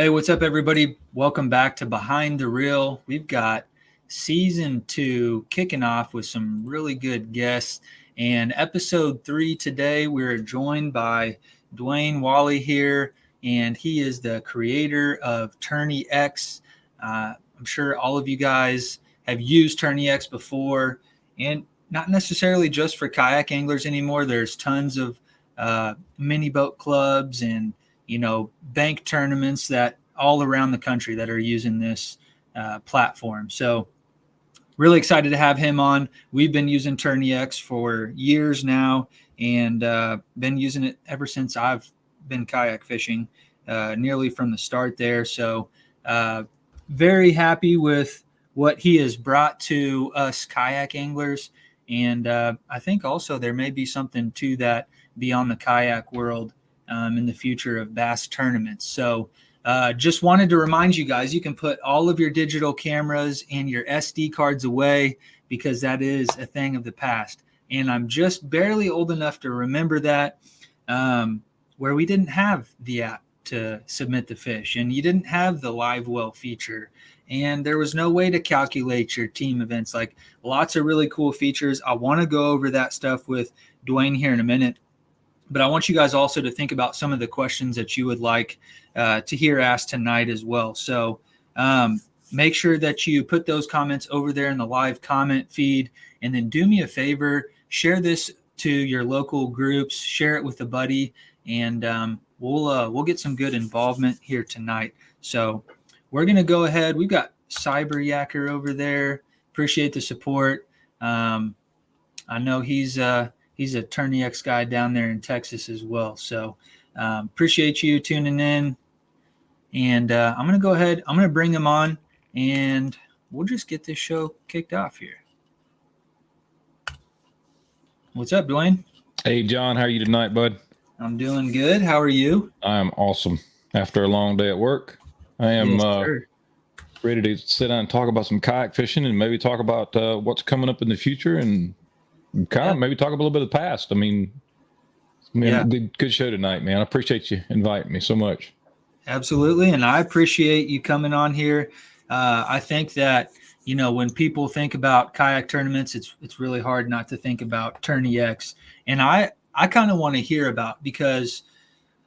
Hey, what's up, everybody? Welcome back to Behind the Reel. We've got season 2 kicking off with some really good guests. And episode 3 today, we're joined by Dwayne Walley here, and he is the creator of TourneyX. I'm sure all of you guys have used TourneyX before, and not necessarily just for kayak anglers anymore. There's tons of mini boat clubs and bank tournaments that all around the country that are using this platform. So really excited to have him on. We've been using TourneyX for years now and been using it ever since I've been kayak fishing, nearly from the start there. So very happy with what he has brought to us kayak anglers. And I think also there may be something to that beyond the kayak world in the future of bass tournaments. So just wanted to remind you guys, you can put all of your digital cameras and your SD cards away because that is a thing of the past. And I'm just barely old enough to remember that, where we didn't have the app to submit the fish and you didn't have the live well feature. And there was no way to calculate your team events. Like, lots of really cool features. I want to go over that stuff with Dwayne here in a minute. But I want you guys also to think about some of the questions that you would like to hear asked tonight as well. So make sure that you put those comments over there in the live comment feed. And then do me a favor, share this to your local groups, share it with a buddy, and we'll get some good involvement here tonight. So we're going to go ahead. We've got Cyber Yacker over there. Appreciate the support. I know he's a TourneyX guy down there in Texas as well. So appreciate you tuning in. And I'm going to go ahead. I'm going to bring him on, and we'll just get this show kicked off here. What's up, Dwayne? Hey, John. How are you tonight, bud? I'm doing good. How are you? I'm awesome. After a long day at work, I am ready to sit down and talk about some kayak fishing and maybe talk about what's coming up in the future and kind of maybe talk a little bit of the past. I mean, good show tonight, man. I appreciate you inviting me so much. Absolutely. And I appreciate you coming on here. I think that, when people think about kayak tournaments, it's really hard not to think about TourneyX. And I kind of want to hear about, because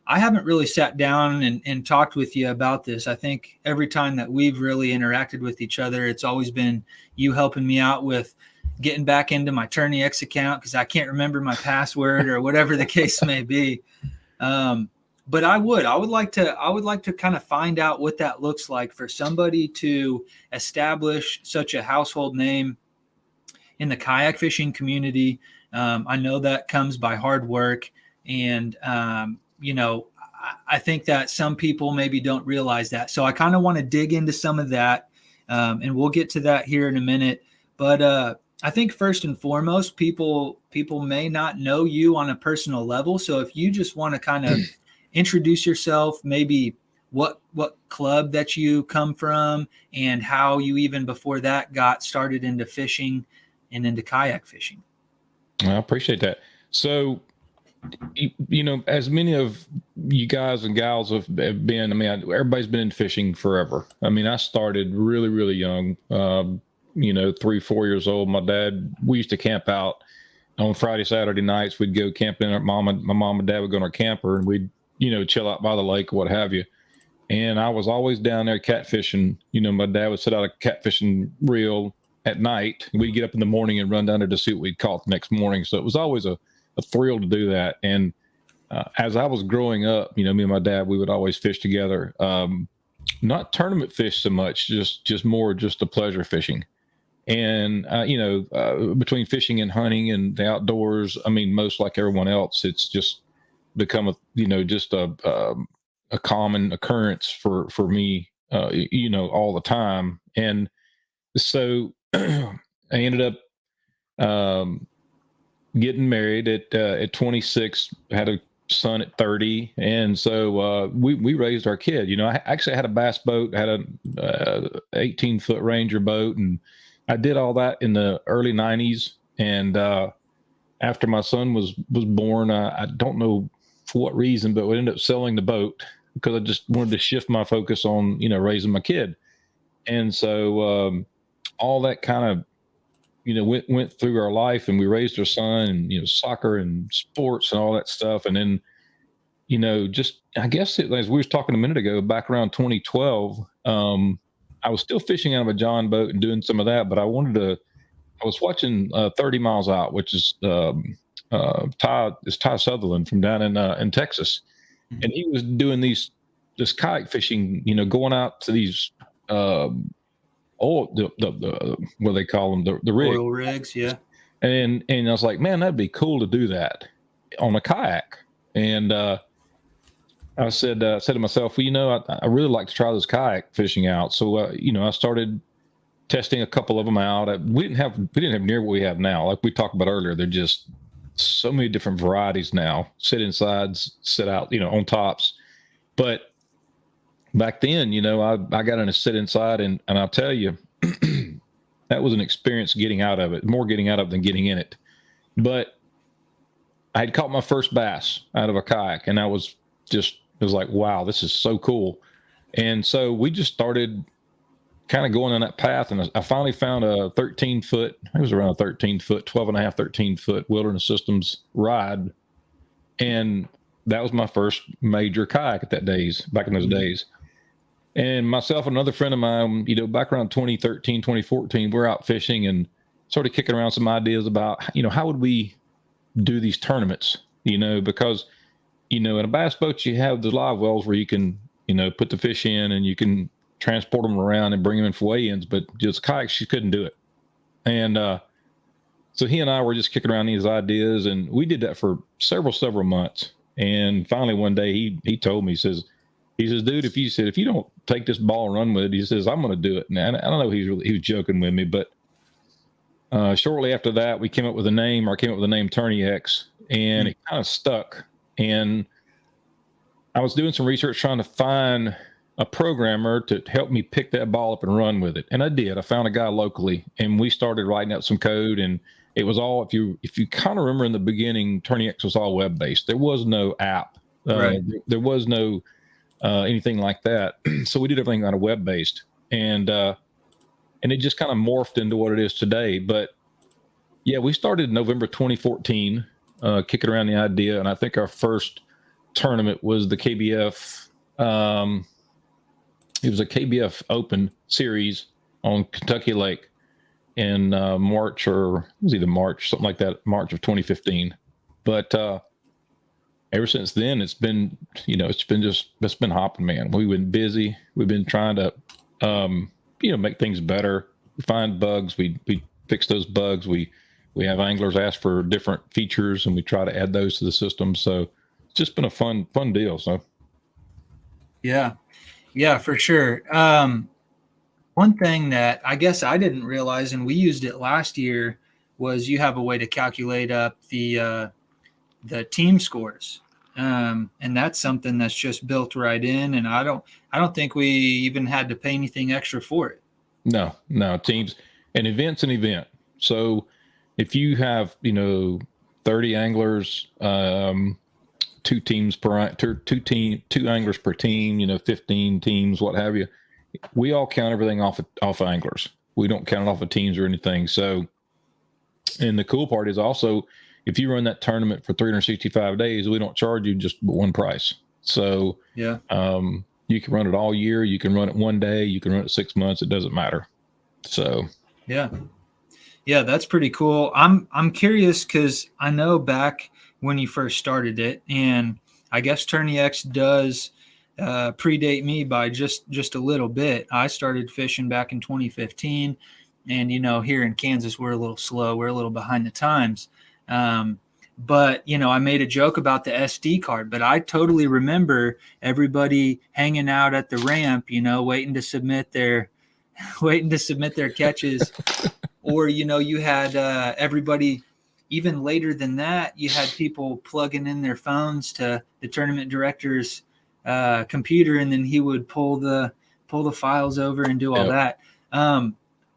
I haven't really sat down and talked with you about this. I think every time that we've really interacted with each other, it's always been you helping me out with getting back into my TourneyX account because I can't remember my password or whatever the case may be. But I would like to kind of find out what that looks like for somebody to establish such a household name in the kayak fishing community. I know that comes by hard work, and I think that some people maybe don't realize that. So I kind of want to dig into some of that, and we'll get to that here in a minute. But I think first and foremost, people may not know you on a personal level. So if you just want to kind of introduce yourself, maybe what club that you come from and how you even before that got started into fishing and into kayak fishing. I appreciate that. So, as many of you guys and gals have been, everybody's been in fishing forever. I mean, I started really, really young, 3-4 years old. My dad, we used to camp out on Friday, Saturday nights. We'd go camping. My mom and dad would go in our camper, and we'd, chill out by the lake, what have you. And I was always down there catfishing. My dad would set out a catfishing reel at night. We'd get up in the morning and run down there to see what we'd caught the next morning. So it was always a thrill to do that. And as I was growing up, me and my dad, we would always fish together. Not tournament fish so much, just more just the pleasure fishing. And, between fishing and hunting and the outdoors, most like everyone else, it's just become a common occurrence for me, all the time. And so I ended up getting married at 26, had a son at 30. And so we raised our kid. I actually had a bass boat, had a 18-foot Ranger boat, and I did all that in the early 90s. And after my son was born, I don't know for what reason, but we ended up selling the boat because I just wanted to shift my focus on, raising my kid. And so all that kind of, went through our life, and we raised our son, and, soccer and sports and all that stuff. And then, just, I guess as we was talking a minute ago, back around 2012, I was still fishing out of a John boat and doing some of that, but I was watching 30 Miles Out, which is Ty Sutherland from down in Texas. And he was doing this kayak fishing, going out to these the what they call them, the rigs. Oil rigs, yeah. And I was like, man, that'd be cool to do that on a kayak. And I said to myself, well, I really like to try this kayak fishing out. So I started testing a couple of them out. We didn't have near what we have now. Like we talked about earlier, they're just so many different varieties now. Sit insides, sit out, on tops. But back then, I got in a sit inside, and I'll tell you, that was an experience getting out of it, more getting out of it than getting in it. But I had caught my first bass out of a kayak, and it was like, wow, this is so cool. And so we just started kind of going on that path, and I finally found a 13-foot, it was around a 13-foot, 12 and a half, 13-foot Wilderness Systems ride. And that was my first major kayak back in those days. And myself and another friend of mine, back around 2013, 2014, we're out fishing and sort of kicking around some ideas about, how would we do these tournaments, because, in a bass boat, you have the live wells where you can, put the fish in and you can transport them around and bring them in for weigh-ins, but just kayaks, you couldn't do it. And so he and I were just kicking around these ideas, and we did that for several months. And finally one day he told me, he says, dude, if you don't take this ball and run with it, he says, I'm going to do it. And I don't know, he was joking with me, but shortly after that, we came up with a name TourneyX, and it kind of stuck. And I was doing some research trying to find a programmer to help me pick that ball up and run with it. And I did. I found a guy locally, and we started writing up some code, and it was all, if you kind of remember in the beginning, TourneyX was all web-based. There was no app. Right. There was no anything like that. So we did everything on a web-based, and it just kind of morphed into what it is today. But yeah, we started in November 2014, kicking around the idea. And I think our first tournament was the KBF. It was a KBF Open series on Kentucky Lake in March, or it was either March, something like that, March of 2015. But ever since then, it's been hopping, man. We've been busy. We've been trying to, make things better. We find bugs. We fix those bugs. We have anglers ask for different features, and we try to add those to the system. So it's just been a fun deal. So. Yeah, for sure. One thing that I guess I didn't realize, and we used it last year, was you have a way to calculate up the team scores. And that's something that's just built right in. And I don't think we even had to pay anything extra for it. No, teams, an event's an event. So if you have, 30 anglers, two anglers per team, 15 teams, what have you, we all count everything off of anglers. We don't count it off of teams or anything. So, and the cool part is also, if you run that tournament for 365 days, we don't charge you just one price. So yeah, you can run it all year. You can run it one day. You can run it 6 months. It doesn't matter. So yeah, that's pretty cool. I'm curious, because I know back when you first started it, and I guess TourneyX does predate me by just a little bit. I started fishing back in 2015, and here in Kansas, we're a little slow. We're a little behind the times. But I made a joke about the SD card, but I totally remember everybody hanging out at the ramp, waiting to submit their catches. Or, you had everybody, even later than that, you had people plugging in their phones to the tournament director's computer, and then he would pull the files over and do all that.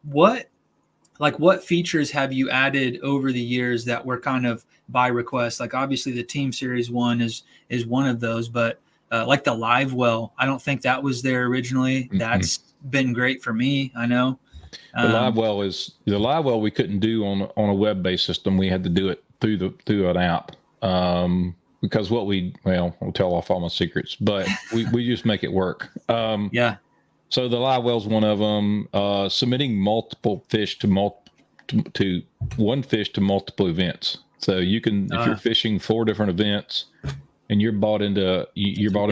What features have you added over the years that were kind of by request? Like, obviously the team series one is one of those, but like the live well. I don't think that was there originally. Mm-hmm. That's been great for me. I know. The live well we couldn't do on a web-based system. We had to do it through an app. Because I'll tell off all my secrets, but we just make it work. Yeah. So the live well's one of them. Submitting multiple fish to one fish to multiple events. So you can, if you're fishing 4 different events and you're bought into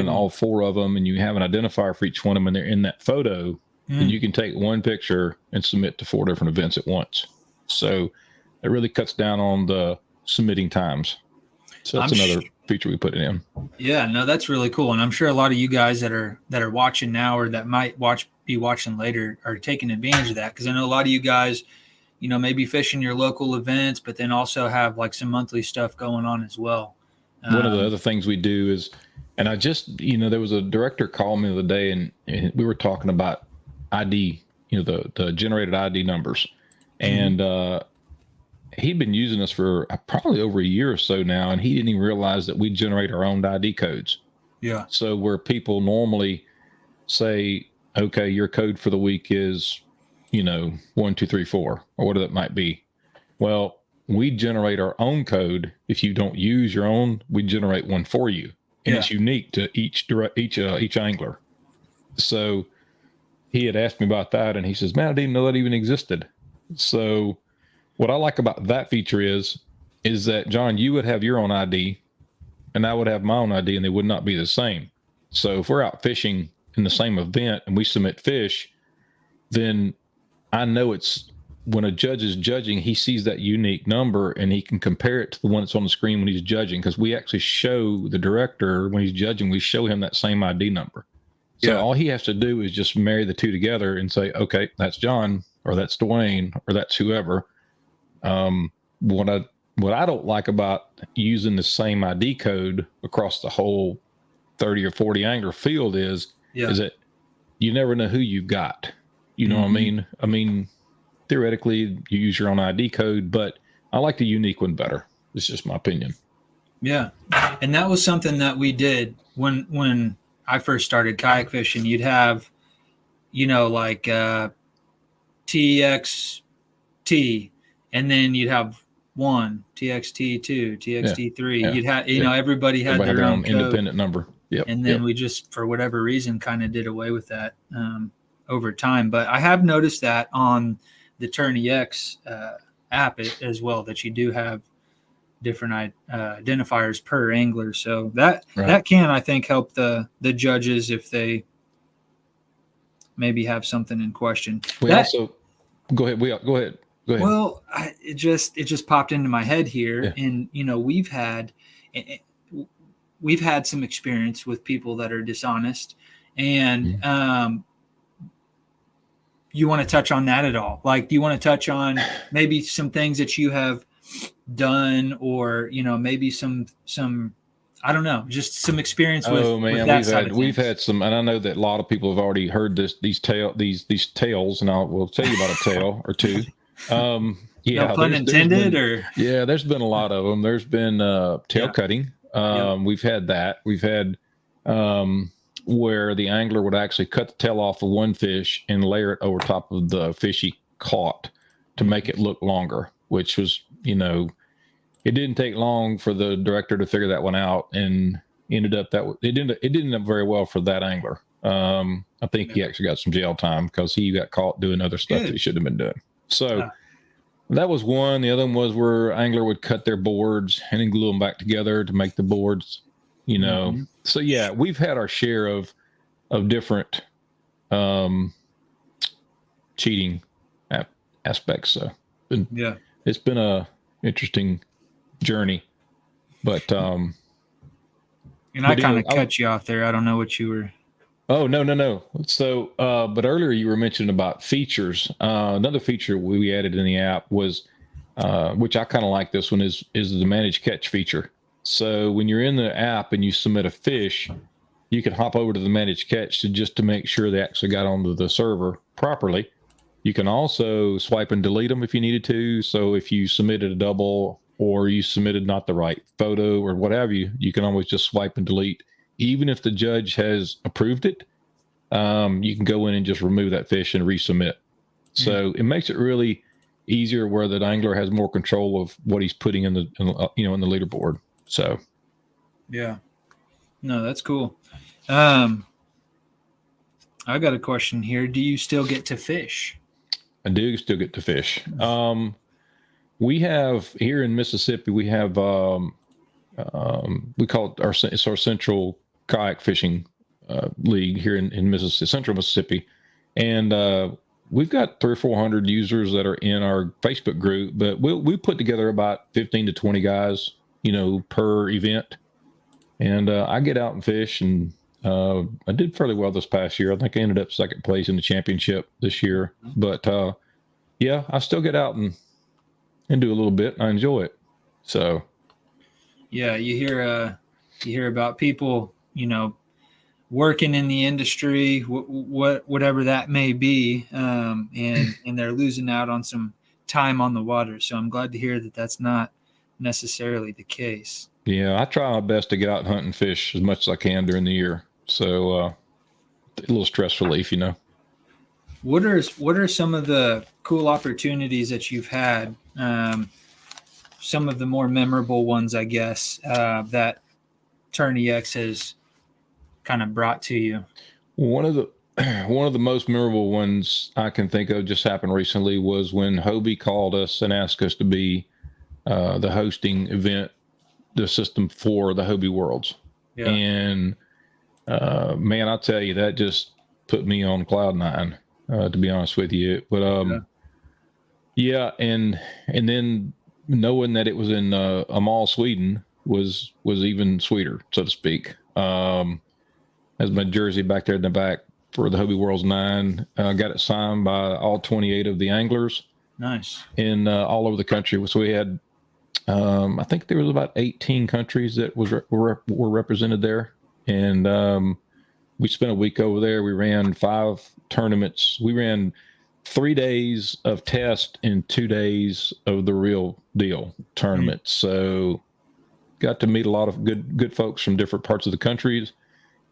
all 4 of them, and you have an identifier for each one of them, and they're in that photo, then you can take one picture and submit to 4 different events at once. So it really cuts down on the submitting times. So that's another feature we put in. Yeah, no, that's really cool. And I'm sure a lot of you guys that are watching now, or that might be watching later, are taking advantage of that. Because I know a lot of you guys, maybe fishing your local events, but then also have like some monthly stuff going on as well. One of the other things we do is, and I just, there was a director called me the other day, and we were talking about ID, the generated ID numbers. And he'd been using this for probably over a year or so now, and he didn't even realize that we generate our own ID codes. Yeah. So where people normally say, okay, your code for the week is, 1, 2, 3, 4, or whatever that might be. Well, we generate our own code. If you don't use your own, we generate one for you, and it's unique to each angler. So he had asked me about that, and he says, "Man, I didn't even know that even existed." So what I like about that feature is that, John, you would have your own ID and I would have my own ID, and they would not be the same. So if we're out fishing in the same event and we submit fish, then I know it's when a judge is judging, he sees that unique number and he can compare it to the one that's on the screen when he's judging, because we actually show the director when he's judging, we show him that same ID number. So all he has to do is just marry the two together and say, okay, that's John, or that's Dwayne, or that's whoever. What I don't like about using the same ID code across the whole 30 or 40 angler field is that you never know who you've got. You know what I mean? I mean, theoretically, you use your own ID code, but I like the unique one better. It's just my opinion. Yeah. And that was something that we did when I first started kayak fishing. You'd have, like TXT, and then you'd have 1, TXT2, TXT3. Yeah. You'd have, everybody had their own code, independent number. Yep. And then we just, for whatever reason, kind of did away with that over time. But I have noticed that on the TourneyX app as well, that you do have different identifiers per angler. So that can, I think, help the judges if they maybe have something in question. Go ahead. Go ahead. Well, it just popped into my head here, and we've had some experience with people that are dishonest, and you want to touch on that at all? Like, do you want to touch on maybe some things that you have done, or maybe some I don't know, just some experience with. Oh man, we've had some, and I know that a lot of people have already heard these tales, and we'll tell you about a tale or two. No pun intended, there's been a lot of them. There's been tail cutting. We've had that. We've had where the angler would actually cut the tail off of one fish and layer it over top of the fish he caught to make it look longer, which was, it didn't take long for the director to figure that one out, and ended up it didn't end up very well for that angler. I think he actually got some jail time because he got caught doing other stuff that he shouldn't have been doing. So that was one. The other one was where angler would cut their boards and then glue them back together to make the boards, So we've had our share of different cheating aspects. So it's been a interesting journey, but and I kind of cut you off there. I don't know what you were. Oh, no. So, but earlier you were mentioning about features. Another feature we added in the app was, which I kind of like this one, is the manage catch feature. So when you're in the app and you submit a fish, you can hop over to the manage catch to make sure they actually got onto the server properly. You can also swipe and delete them if you needed to. So if you submitted a double, or you submitted not the right photo or whatever, you can always just swipe and delete even if the judge has approved it, you can go in and just remove that fish and resubmit. So it makes it really easier where the angler has more control of what he's putting in the leaderboard. So Yeah, no, that's cool. I got a question here. Do you still get to fish? I do still get to fish. We have here in Mississippi, we have we call it it's our Central Kayak Fishing League here in Mississippi, Central Mississippi, and we've got 300 or 400 users that are in our Facebook group. But we put together about 15 to 20 guys, per event, and I get out and fish, and I did fairly well this past year. I think I ended up second place in the championship this year. But yeah, I still get out and do a little bit, and I enjoy it. So yeah, you hear about people, working in the industry, whatever that may be, and they're losing out on some time on the water. So I'm glad to hear that that's not necessarily the case. Yeah, I try my best to get out and hunt and fish as much as I can during the year. So a little stress relief, What are some of the cool opportunities that you've had? Some of the more memorable ones, I guess, that TourneyX has kind of brought to you. One of the most memorable ones I can think of just happened recently was when Hobie called us and asked us to be the hosting event, the system for the Hobie Worlds. Yeah. And man, I'll tell you, that just put me on cloud nine, to be honest with you. But yeah, and then knowing that it was in Amal, Sweden was even sweeter, so to speak. As my jersey back there in the back for the Hobie Worlds 9, got it signed by all 28 of the anglers. Nice. In all over the country. So we had, I think there was about 18 countries that were represented there. And we spent a week over there. We ran 5 tournaments. We ran 3 days of test and 2 days of the real deal tournament. So got to meet a lot of good folks from different parts of the countries,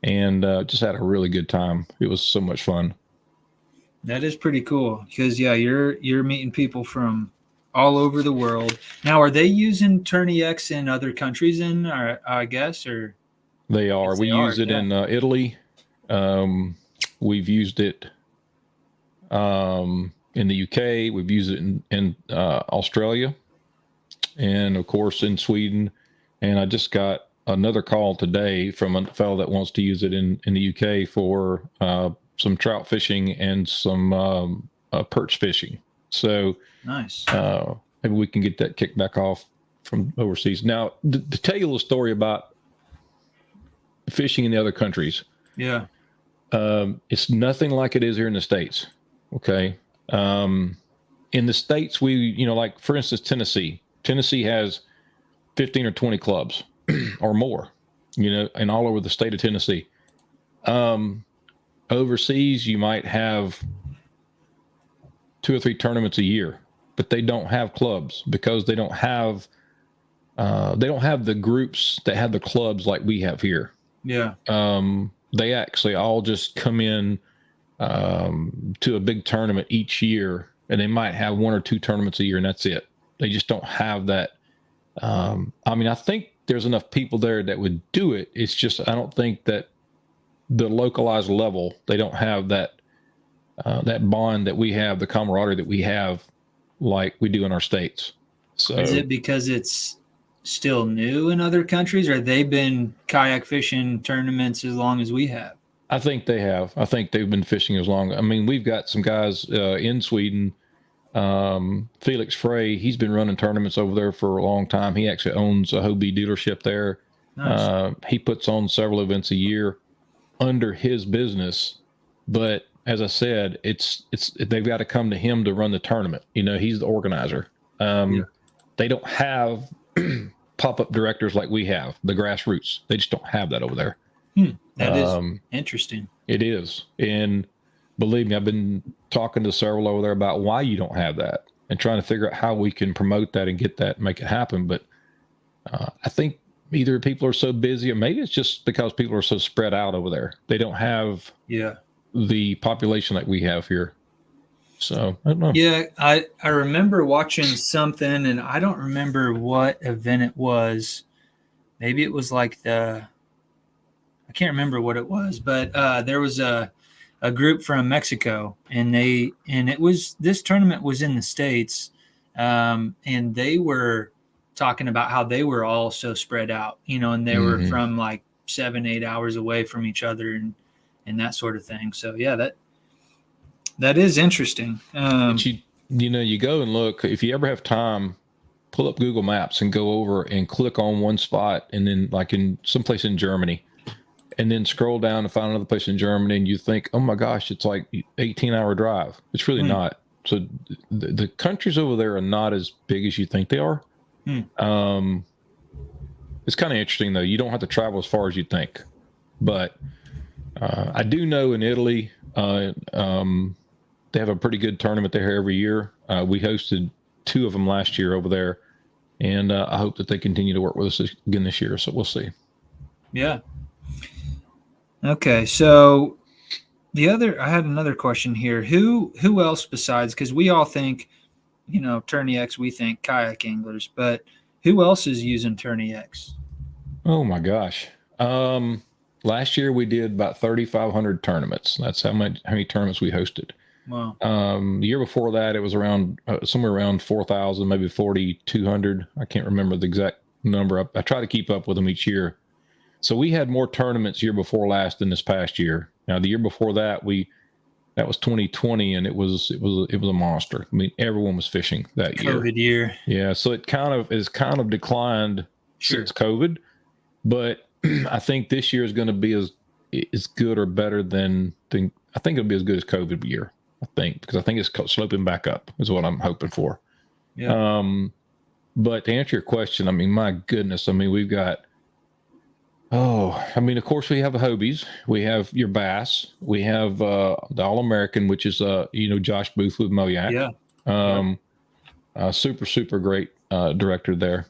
and just had a really good time. It was so much fun. That is pretty cool because you're meeting people from all over the world. Now, are they using TourneyX in other countries? I guess, or they are. We use it in Italy. We've used it in the UK. We've used it in Australia, and of course in Sweden. And I just got another call today from a fellow that wants to use it in the UK for some trout fishing and some perch fishing. So nice. Maybe we can get that kicked back off from overseas. Now, to tell you a little story about fishing in the other countries. Yeah. It's nothing like it is here in the States. Okay. In the States, we, like for instance, Tennessee has 15 or 20 clubs or more, and all over the state of Tennessee. Overseas, you might have 2 or 3 tournaments a year, but they don't have clubs because they don't have the groups that have the clubs like we have here. Yeah. They actually all just come in to a big tournament each year, and they might have 1 or 2 tournaments a year, and that's it. They just don't have that. I think there's enough people there that would do it. It's just I don't think that the localized level, they don't have that bond that we have, the camaraderie that we have like we do in our states. So is it because it's still new in other countries, or they've been kayak fishing tournaments as long as we have? I think they have. I think they've been fishing as long. I mean, we've got some guys in Sweden. Felix Frey, he's been running tournaments over there for a long time. He actually owns a Hobie dealership there. Nice. He puts on several events a year under his business, but as I said, it's they've got to come to him to run the tournament. He's the organizer. They don't have pop-up directors like we have, the grassroots. They just don't have that over there. That is interesting. It is. And believe me, I've been talking to several over there about why you don't have that and trying to figure out how we can promote that and get that and make it happen. But I think either people are so busy, or maybe it's just because people are so spread out over there. They don't have the population like we have here. So I don't know. Yeah, I remember watching something, and I don't remember what event it was. Maybe it was like I can't remember what it was, but there was a group from Mexico, and this tournament was in the States, and they were talking about how they were all so spread out, and they were from like 7-8 hours away from each other, and that sort of thing. So yeah, that is interesting. But you go and look, if you ever have time, pull up Google Maps and go over and click on one spot, and then like in someplace in Germany, and then scroll down and find another place in Germany, and you think, oh my gosh, it's like 18-hour drive. It's really not. So the countries over there are not as big as you think they are. It's kind of interesting though. You don't have to travel as far as you think, but I do know in Italy, they have a pretty good tournament there every year. We hosted 2 of them last year over there, and I hope that they continue to work with us again this year. So we'll see. Yeah. Okay. So I had another question here. Who else besides, because we all think, TourneyX, we think kayak anglers, but who else is using TourneyX? Oh my gosh. Last year we did about 3,500 tournaments. That's how many tournaments we hosted. Wow. The year before that, it was around somewhere around 4,000, maybe 4,200. I can't remember the exact number. I try to keep up with them each year. So we had more tournaments year before last than this past year. Now the year before that, that was 2020, and it was a monster. I mean, everyone was fishing that year. COVID year. Yeah, so it kind of declined since COVID, but I think this year is going to be as good or better than I think it'll be as good as COVID year. I think, because I think it's sloping back up is what I'm hoping for. Yeah. But to answer your question, I mean, my goodness, I mean, we've got, of course we have the Hobies, we have your Bass, we have the All-American, which is Josh Booth with Moyak. Yeah. Super great director there.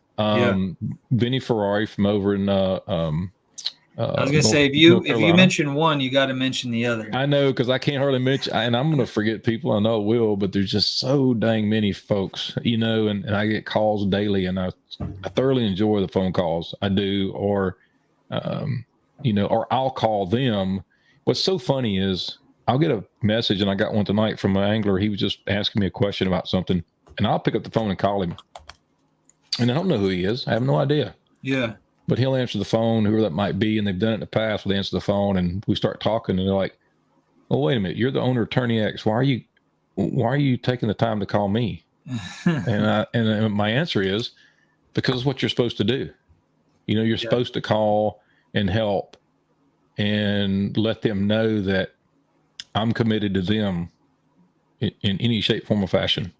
Vinny Ferrari from over in I was gonna say, if you mention one, you got to mention the other. I know, because I can't hardly mention, and I'm gonna forget people. I know I will, but there's just so dang many folks, and I get calls daily, and I thoroughly enjoy the phone calls. I do, or I'll call them. What's so funny is I'll get a message, and I got one tonight from an angler. He was just asking me a question about something, and I'll pick up the phone and call him, and I don't know who he is. I have no idea. Yeah. But he'll answer the phone, whoever that might be, and they've done it in the past. They answer the phone, and we start talking, and they're like, "Oh, wait a minute, you're the owner of TourneyX. Why are you taking the time to call me?" and my answer is, because it's what you're supposed to do. You're supposed to call and help and let them know that I'm committed to them in any shape, form, or fashion.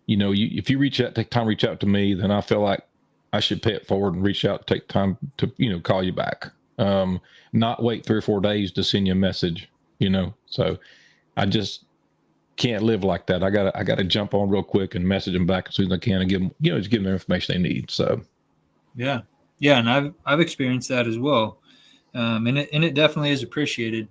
If you take time to reach out to me, then I feel like I should pay it forward and reach out, take time to, call you back. Not wait 3 or 4 days to send you a message, so I just can't live like that. I gotta jump on real quick and message them back as soon as I can and give them, just give them the information they need. So. Yeah. And I've experienced that as well. And it definitely is appreciated.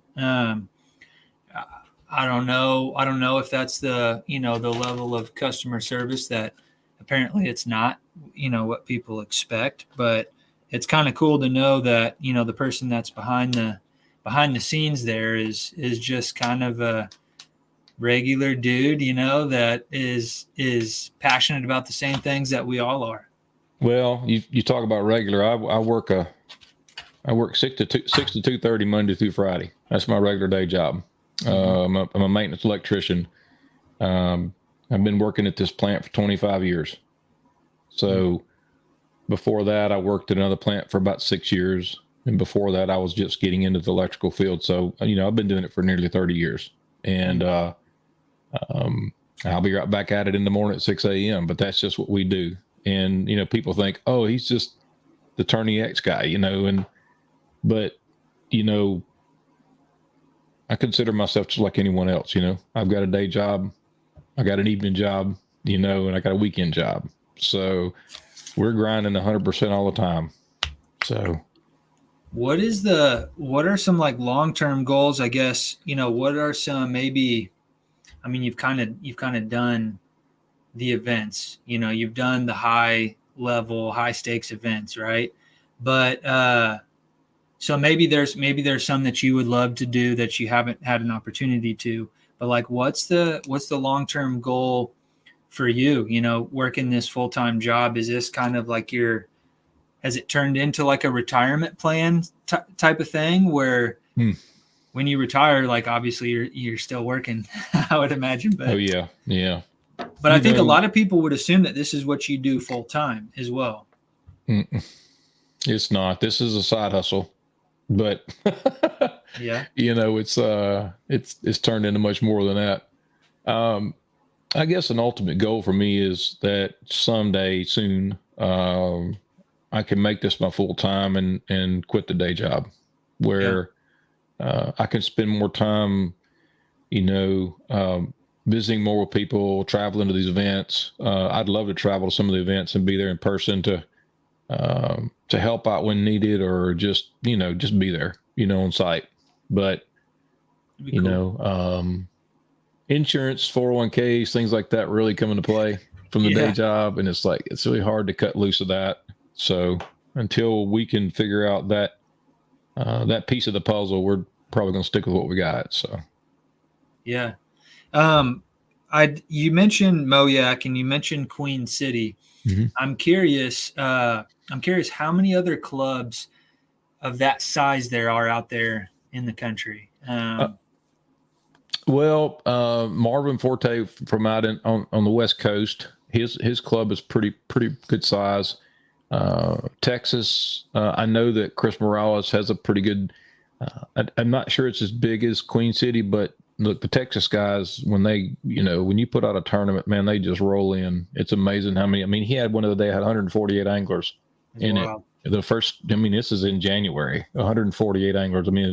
I don't know if that's the level of customer service that apparently it's not, what people expect, but it's kind of cool to know that, the person that's behind the scenes there is just kind of a regular dude, that is passionate about the same things that we all are. Well, you talk about regular. I work 6 to 2:30 Monday through Friday. That's my regular day job. I'm a maintenance electrician. I've been working at this plant for 25 years. So before that, I worked at another plant for about 6 years. And before that, I was just getting into the electrical field. So, I've been doing it for nearly 30 years. And I'll be right back at it in the morning at 6 a.m. But that's just what we do. And, people think, oh, he's just the TourneyX guy, but I consider myself just like anyone else. I've got a day job, I got an evening job, and I got a weekend job. So we're grinding 100% all the time. So what are some like long-term goals, I guess, what are some, maybe, I mean, you've kind of done the events, you've done the high level, high stakes events, right? But so maybe there's some that you would love to do that you haven't had an opportunity to, but like what's the long-term goal for you, working this full-time job? Is this kind of like has it turned into like a retirement plan type of thing where when you retire, like obviously you're still working, I would imagine, but oh yeah. but I think a lot of people would assume that this is what you do full time as well. It's not. This is a side hustle, but yeah, it's turned into much more than that. I guess an ultimate goal for me is that someday soon, I can make this my full time and quit the day job, where I can spend more time, visiting more with people, traveling to these events. I'd love to travel to some of the events and be there in person to help out when needed, or just be there, on site. But insurance, 401ks, things like that really come into play from the day job, and it's really hard to cut loose of that. So until we can figure out that piece of the puzzle, we're probably going to stick with what we got. So yeah. You mentioned Moyak and you mentioned Queen City. Mm-hmm. I'm curious how many other clubs of that size there are out there in the country. Marvin Forte from out on the West Coast, his club is pretty good size. Texas, I know that Chris Morales has a pretty good. I'm not sure it's as big as Queen City, but look, the Texas guys, when you put out a tournament, man, they just roll in. It's amazing how many. I mean, he had one of the day had 148 anglers in it. This is in January, 148 anglers. I mean,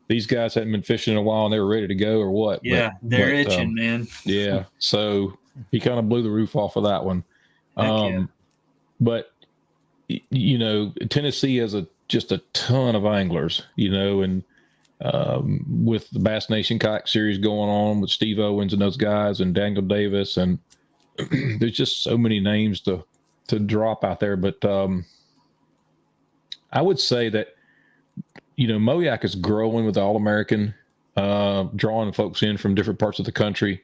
these guys hadn't been fishing in a while and they were ready to go, or what? Yeah, they're itching, man. Yeah. So he kind of blew the roof off of that one. Yeah. But Tennessee has just a ton of anglers, and with the Bass Nation Kayak Series going on with Steve Owens and those guys and Daniel Davis, and there's just so many names to drop out there. But I would say that Moyak is growing with the All-American, drawing folks in from different parts of the country.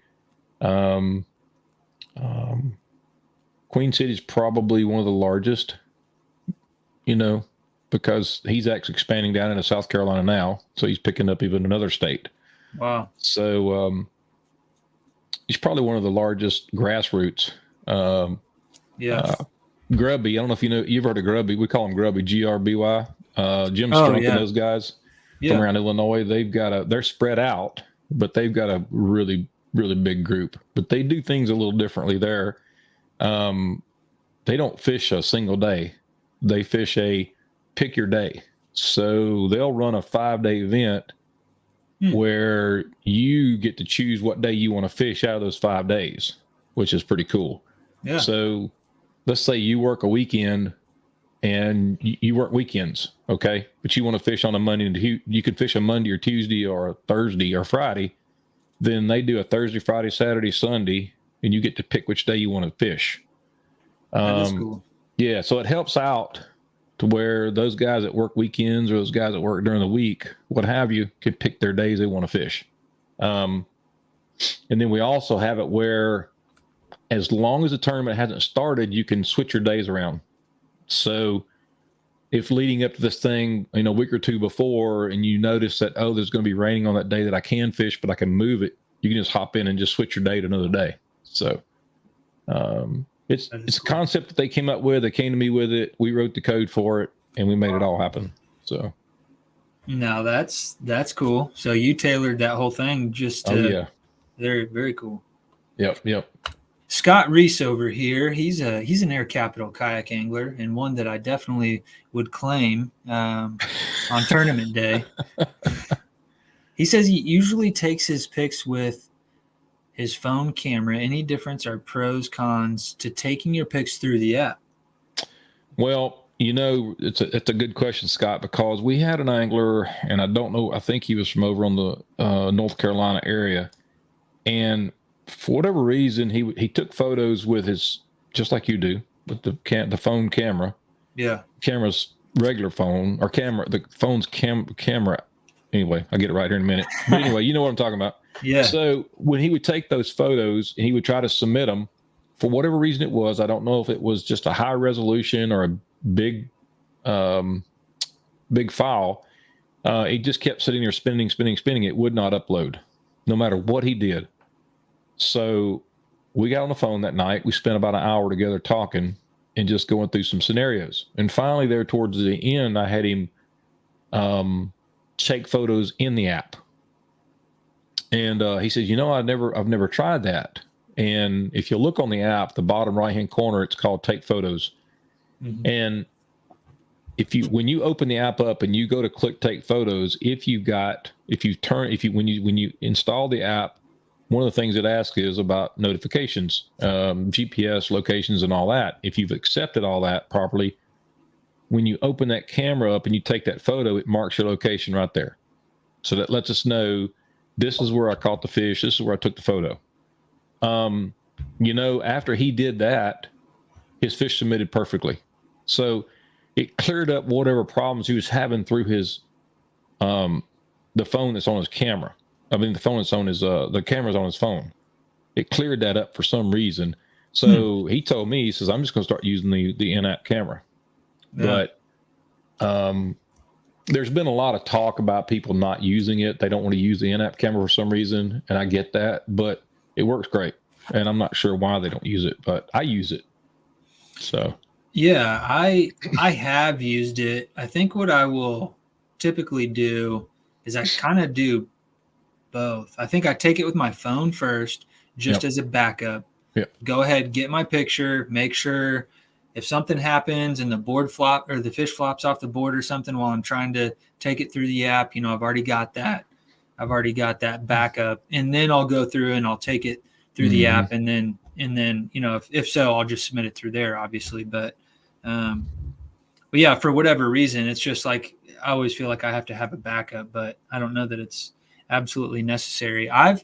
Queen City is probably one of the largest, because he's actually expanding down into South Carolina now. So he's picking up even another state. Wow. So he's probably one of the largest grassroots. Grubby, I don't know if you've heard of Grubby. We call him Grubby, Grby. Jim Strunk and those guys from around Illinois, they're spread out, but they've got a really, really big group. But they do things a little differently there. They don't fish a single day. They fish a pick your day. So they'll run a 5-day event where you get to choose what day you want to fish out of those 5 days, which is pretty cool. Yeah. So let's say you work a weekend and you work weekends, okay? But you want to fish on a Monday, and you can fish a Monday or Tuesday or a Thursday or Friday. Then they do a Thursday, Friday, Saturday, Sunday, and you get to pick which day you want to fish. That is cool. Yeah, so it helps out to where those guys that work weekends or those guys that work during the week, what have you, can pick their days they want to fish. And then we also have it where as long as the tournament hasn't started, you can switch your days around. So if leading up to this thing, a week or two before, and you notice that, there's going to be raining on that day that I can fish, but I can move it, you can just hop in and just switch your day to another day. So it's a concept that they came up with. They came to me with it. We wrote the code for it, and we made it all happen. So no, that's cool. So you tailored that whole thing just to very, very cool. Yep. Scott Reese over here, he's an Air Capital kayak angler, and one that I definitely would claim on tournament day. He says he usually takes his pics with his phone camera. Any difference are pros, cons to taking your pics through the app? Well, it's a good question, Scott, because we had an angler, and I don't know, I think he was from over on the North Carolina area, and for whatever reason, he took photos with his, just like you do, with the phone camera. Yeah. Camera's regular phone, or camera, the phone's camera. Anyway, I'll get it right here in a minute. But anyway, you know what I'm talking about. Yeah. So when he would take those photos and he would try to submit them, for whatever reason it was, I don't know if it was just a high resolution or a big file. It just kept sitting there spinning. It would not upload, no matter what he did. So we got on the phone that night. We spent about an hour together talking and just going through some scenarios. And finally, there towards the end, I had him take photos in the app. And he says, I've never tried that. And if you look on the app, the bottom right-hand corner, it's called Take Photos. Mm-hmm. And when you open the app up and you go to click Take Photos, when you install the app, one of the things it asks is about notifications, GPS locations and all that. If you've accepted all that properly, when you open that camera up and you take that photo, it marks your location right there. So that lets us know, this is where I caught the fish. This is where I took the photo. After he did that, his fish submitted perfectly. So it cleared up whatever problems he was having through his, the phone that's on his camera. I mean, the phone that's on his, the camera's on his phone. It cleared that up for some reason. So he told me, he says, I'm just going to start using the in-app camera. Yeah. But there's been a lot of talk about people not using it. They don't want to use the in-app camera for some reason, and I get that, but it works great. And I'm not sure why they don't use it, but I use it. So yeah, I have used it. I think what I will typically do is I kind of do both. I think I take it with my phone first, just as a backup. Yep. Go ahead, get my picture, make sure if something happens and the board flop or the fish flops off the board or something while I'm trying to take it through the app, I've already got that. I've already got that backup, and then I'll go through and I'll take it through the app, and then if so, I'll just submit it through there, obviously. But yeah, for whatever reason, it's just like I always feel like I have to have a backup, but I don't know that it's absolutely necessary. I've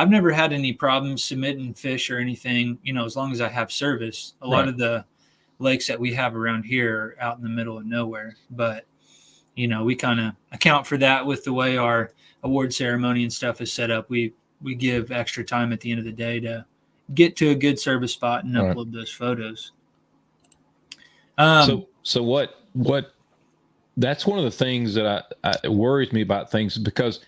never had any problems submitting fish or anything, as long as I have service. A lot of the lakes that we have around here are out in the middle of nowhere, but we kind of account for that with the way our award ceremony and stuff is set up. We give extra time at the end of the day to get to a good service spot and upload those photos. So what that's one of the things that I worries me about things, because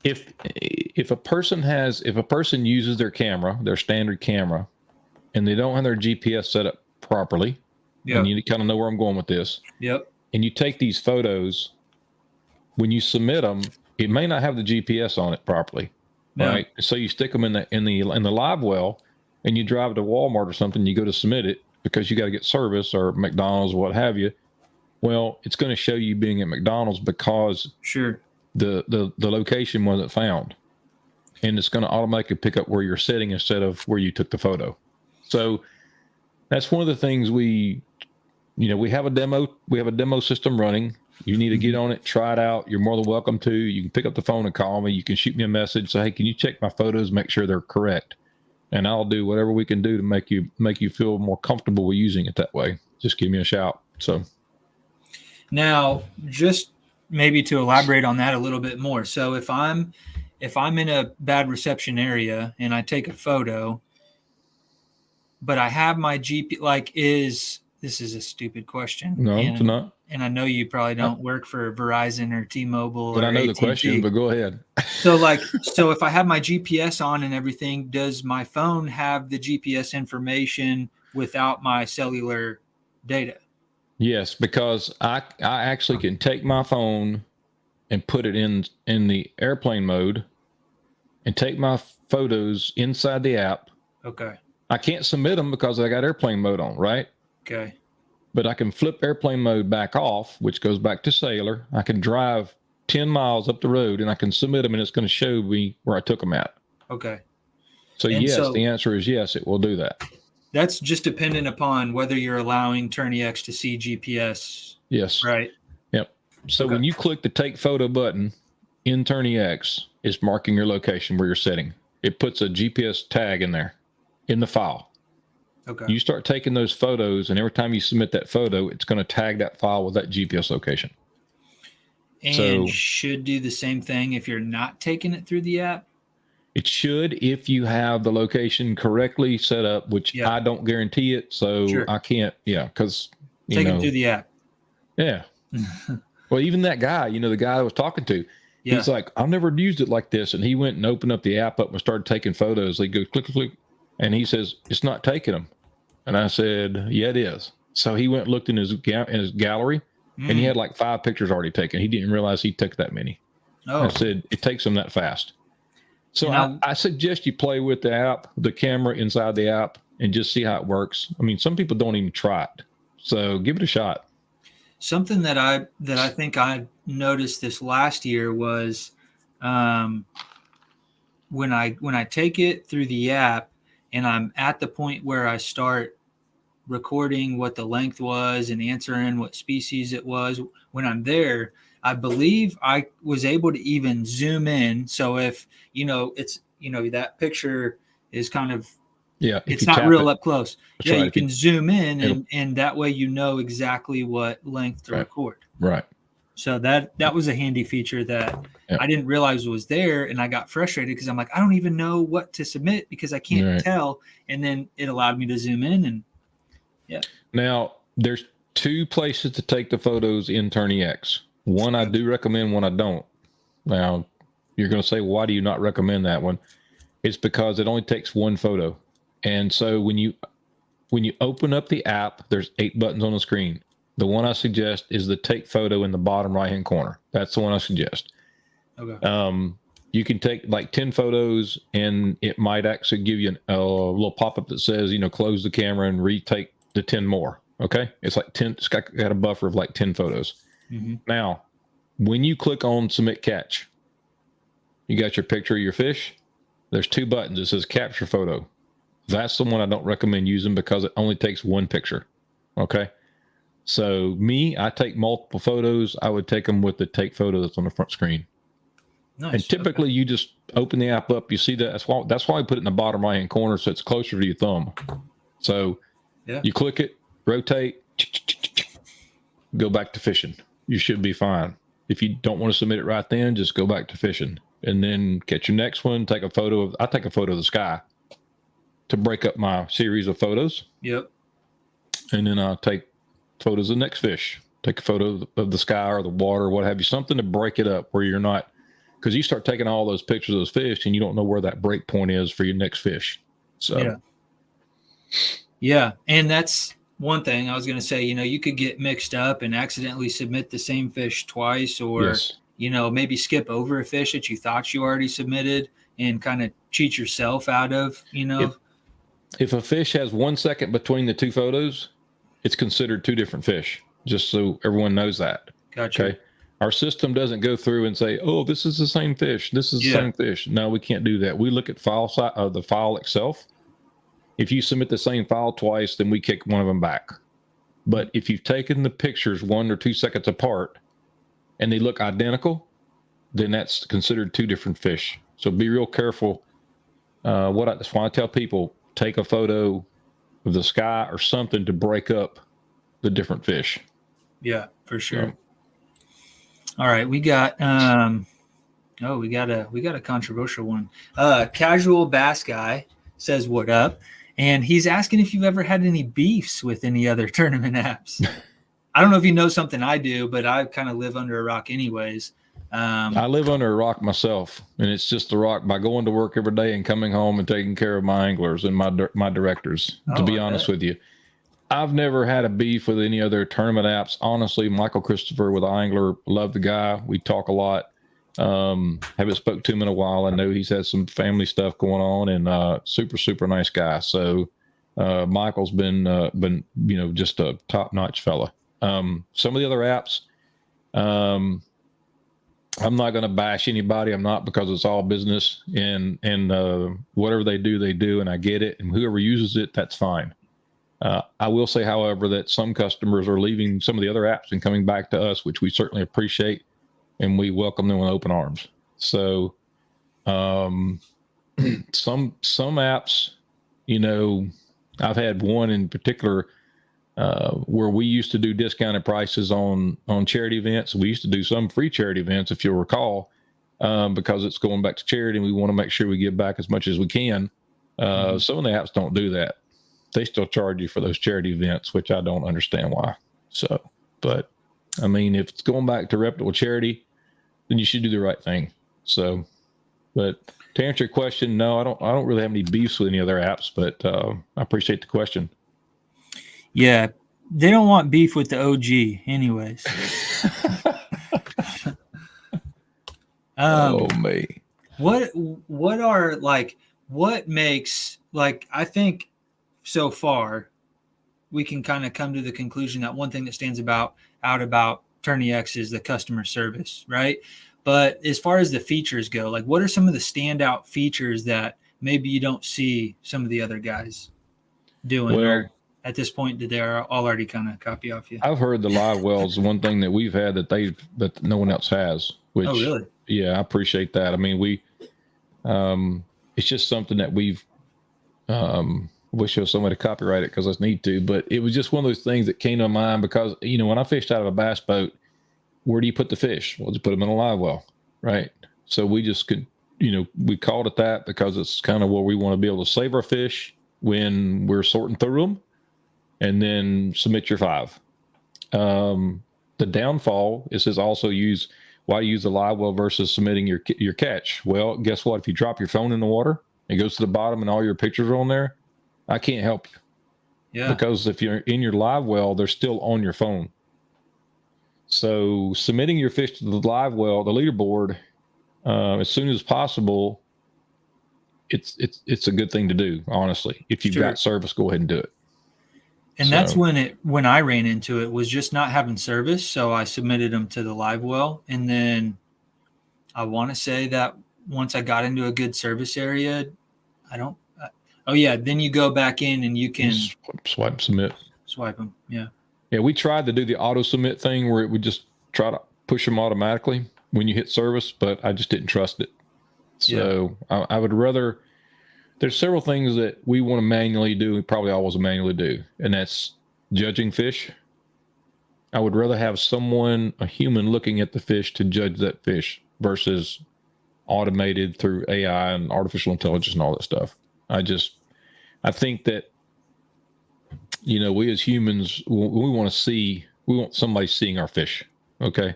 if a person uses their camera, their standard camera, and they don't have their GPS set up properly, and you kind of know where I'm going with this. Yep. And you take these photos, when you submit them, it may not have the GPS on it properly, right? So you stick them in the live well, and you drive to Walmart or something. You go to submit it because you got to get service, or McDonald's, what have you. Well, it's going to show you being at McDonald's because the location wasn't found, and it's going to automatically pick up where you're sitting instead of where you took the photo. So that's one of the things we have a demo system running. You need to get on it, try it out. You're more than welcome to. You can pick up the phone and call me. You can shoot me a message, say, hey, can you check my photos, make sure they're correct? And I'll do whatever we can do to make you feel more comfortable with using it that way. Just give me a shout. So now, just maybe to elaborate on that a little bit more. So if I'm in a bad reception area and I take a photo, but I have my GP, this is a stupid question. No, it's not. And I know you probably don't work for Verizon or T-Mobile. But or I know AT&T. the question, but go ahead. So if I have my GPS on and everything, does my phone have the GPS information without my cellular data? Yes, because I actually can take my phone and put it in the airplane mode and take my photos inside the app. Okay. I can't submit them because I got airplane mode on, right? Okay. But I can flip airplane mode back off, which goes back to cellular. I can drive 10 miles up the road and I can submit them, and it's going to show me where I took them at. Okay. So the answer is yes, it will do that. That's just dependent upon whether you're allowing TourneyX to see GPS. Yes. Right. Yep. So Okay. when you click the take photo button in TourneyX, it's marking your location where you're sitting. It puts a GPS tag in there in the file. Okay. You start taking those photos, and every time you submit that photo, it's going to tag that file with that GPS location. And should do the same thing if you're not taking it through the app? It should, if you have the location correctly set up, which I don't guarantee it. So I can't, because take it through the app. Yeah. Well, even that guy, the guy I was talking to, he's like, I've never used it like this. And he went and opened up the app up and started taking photos. He goes, click, click, click. And he says, it's not taking them. And I said, yeah, it is. So he went and looked in his gallery, and he had like 5 pictures already taken. He didn't realize he took that many. I said, it takes him that fast. So I suggest you play with the app, the camera inside the app, and just see how it works. I mean, some people don't even try it. So give it a shot. Something that I think I noticed this last year was when I take it through the app and I'm at the point where I start recording what the length was and answering what species it was. When I'm there, I believe I was able to even zoom in. So if, it's, that picture is kind of, it's not real up close. That's right. You can zoom in and that way, exactly what length to record. Right. So that was a handy feature that I didn't realize was there. And I got frustrated because I'm like, I don't even know what to submit because I can't tell. And then it allowed me to zoom in and Now there's 2 places to take the photos in TourneyX. One I do recommend, one I don't. Now you're going to say, why do you not recommend that one? It's because it only takes 1 photo. And so when you open up the app, there's 8 buttons on the screen. The one I suggest is the take photo in the bottom right-hand corner. That's the one I suggest. Okay. You can take like 10 photos and it might actually give you a little pop-up that says, close the camera and retake the 10 more. Okay. It's like 10, it's got a buffer of like 10 photos. Mm-hmm. Now, when you click on submit catch, you got your picture of your fish. There's 2 buttons. It says capture photo. That's the one I don't recommend using because it only takes 1 picture. Okay. So I take multiple photos. I would take them with the take photo that's on the front screen. Nice. And typically you just open the app up. You see that. That's why I put it in the bottom right-hand corner. So it's closer to your thumb. So you click it, rotate, go back to fishing. You should be fine. If you don't want to submit it right then, just go back to fishing and then catch your next one. I take a photo of the sky to break up my series of photos. Yep. And then I'll take photos of the next fish. Take a photo of the sky or the water or what have you, something to break it up where you're not, because you start taking all those pictures of those fish and you don't know where that break point is for your next fish. So yeah. And that's one thing I was going to say, you could get mixed up and accidentally submit the same fish twice or, maybe skip over a fish that you thought you already submitted and kind of cheat yourself out of, If a fish has 1 second between the 2 photos, it's considered 2 different fish, just so everyone knows that. Gotcha. Okay. Our system doesn't go through and say, oh, this is the same fish. This is the same fish. No, we can't do that. We look at the file itself. If you submit the same file twice, then we kick one of them back. But if you've taken the pictures 1 or 2 seconds apart and they look identical, then that's considered 2 different fish. So be real careful. That's why I tell people, take a photo of the sky or something to break up the different fish. Yeah, for sure. All right, we got we got a controversial one. Casual Bass Guy says, what up? And he's asking if you've ever had any beefs with any other tournament apps. I don't know if you know something I do, but I kind of live under a rock anyways. I live under a rock myself, and it's just a rock by going to work every day and coming home and taking care of my anglers and my directors, to be honest with you. I've never had a beef with any other tournament apps. Honestly, Michael Christopher with Angler, love the guy. We talk a lot. Haven't spoke to him in a while. I know he's had some family stuff going on, and super, super nice guy. So Michael's been just a top-notch fella. Some of the other apps, I'm not going to bash anybody. I'm not, because it's all business, and whatever they do, and I get it. And whoever uses it, that's fine. I will say, however, that some customers are leaving some of the other apps and coming back to us, which we certainly appreciate, and we welcome them with open arms. So, some apps, I've had one in particular where we used to do discounted prices on charity events. We used to do some free charity events, if you'll recall, because it's going back to charity, and we want to make sure we give back as much as we can. Some of the apps don't do that. They still charge you for those charity events, which I don't understand why. So, but I mean, if it's going back to reputable charity, then you should do the right thing. So, but to answer your question, no, I don't really have any beefs with any other apps, but I appreciate the question. Yeah, they don't want beef with the OG, anyways. Oh me. What makes, like, I think so far we can kind of come to the conclusion that one thing that stands out about TourneyX is the customer service, right? But as far as the features go, like, what are some of the standout features that maybe you don't see some of the other guys doing? Well, or at this point, did they already kind of copy off you? I've heard the live wells, one thing that we've had that no one else has, which, oh, really? Yeah, I appreciate that. I mean, it's just something that we've, wish there was somebody to copyright it because I need to, but it was just one of those things that came to mind because, when I fished out of a bass boat, where do you put the fish? Well, just put them in a live well, right? So we just could, we called it that because it's kind of where we want to be able to save our fish when we're sorting through them, and then submit your 5. The downfall is also why use the live well versus submitting your catch. Well, guess what? If you drop your phone in the water, it goes to the bottom and all your pictures are on there, I can't help you. Yeah. Because if you're in your live well, they're still on your phone. So submitting your fish to the live well, the leaderboard, as soon as possible, it's a good thing to do, honestly. If you've got service, go ahead and do it. And that's when I ran into it, was just not having service. So I submitted them to the live well. And then I want to say that once I got into a good service area, then you go back in and you can swipe, submit. Swipe them. Yeah. Yeah. We tried to do the auto submit thing where it would just try to push them automatically when you hit service, but I just didn't trust it. So I would rather, there's several things that we want to manually do. We probably always manually do. And that's judging fish. I would rather have a human looking at the fish to judge that fish versus automated through AI and artificial intelligence and all that stuff. I think that, we as humans, we want somebody seeing our fish. Okay.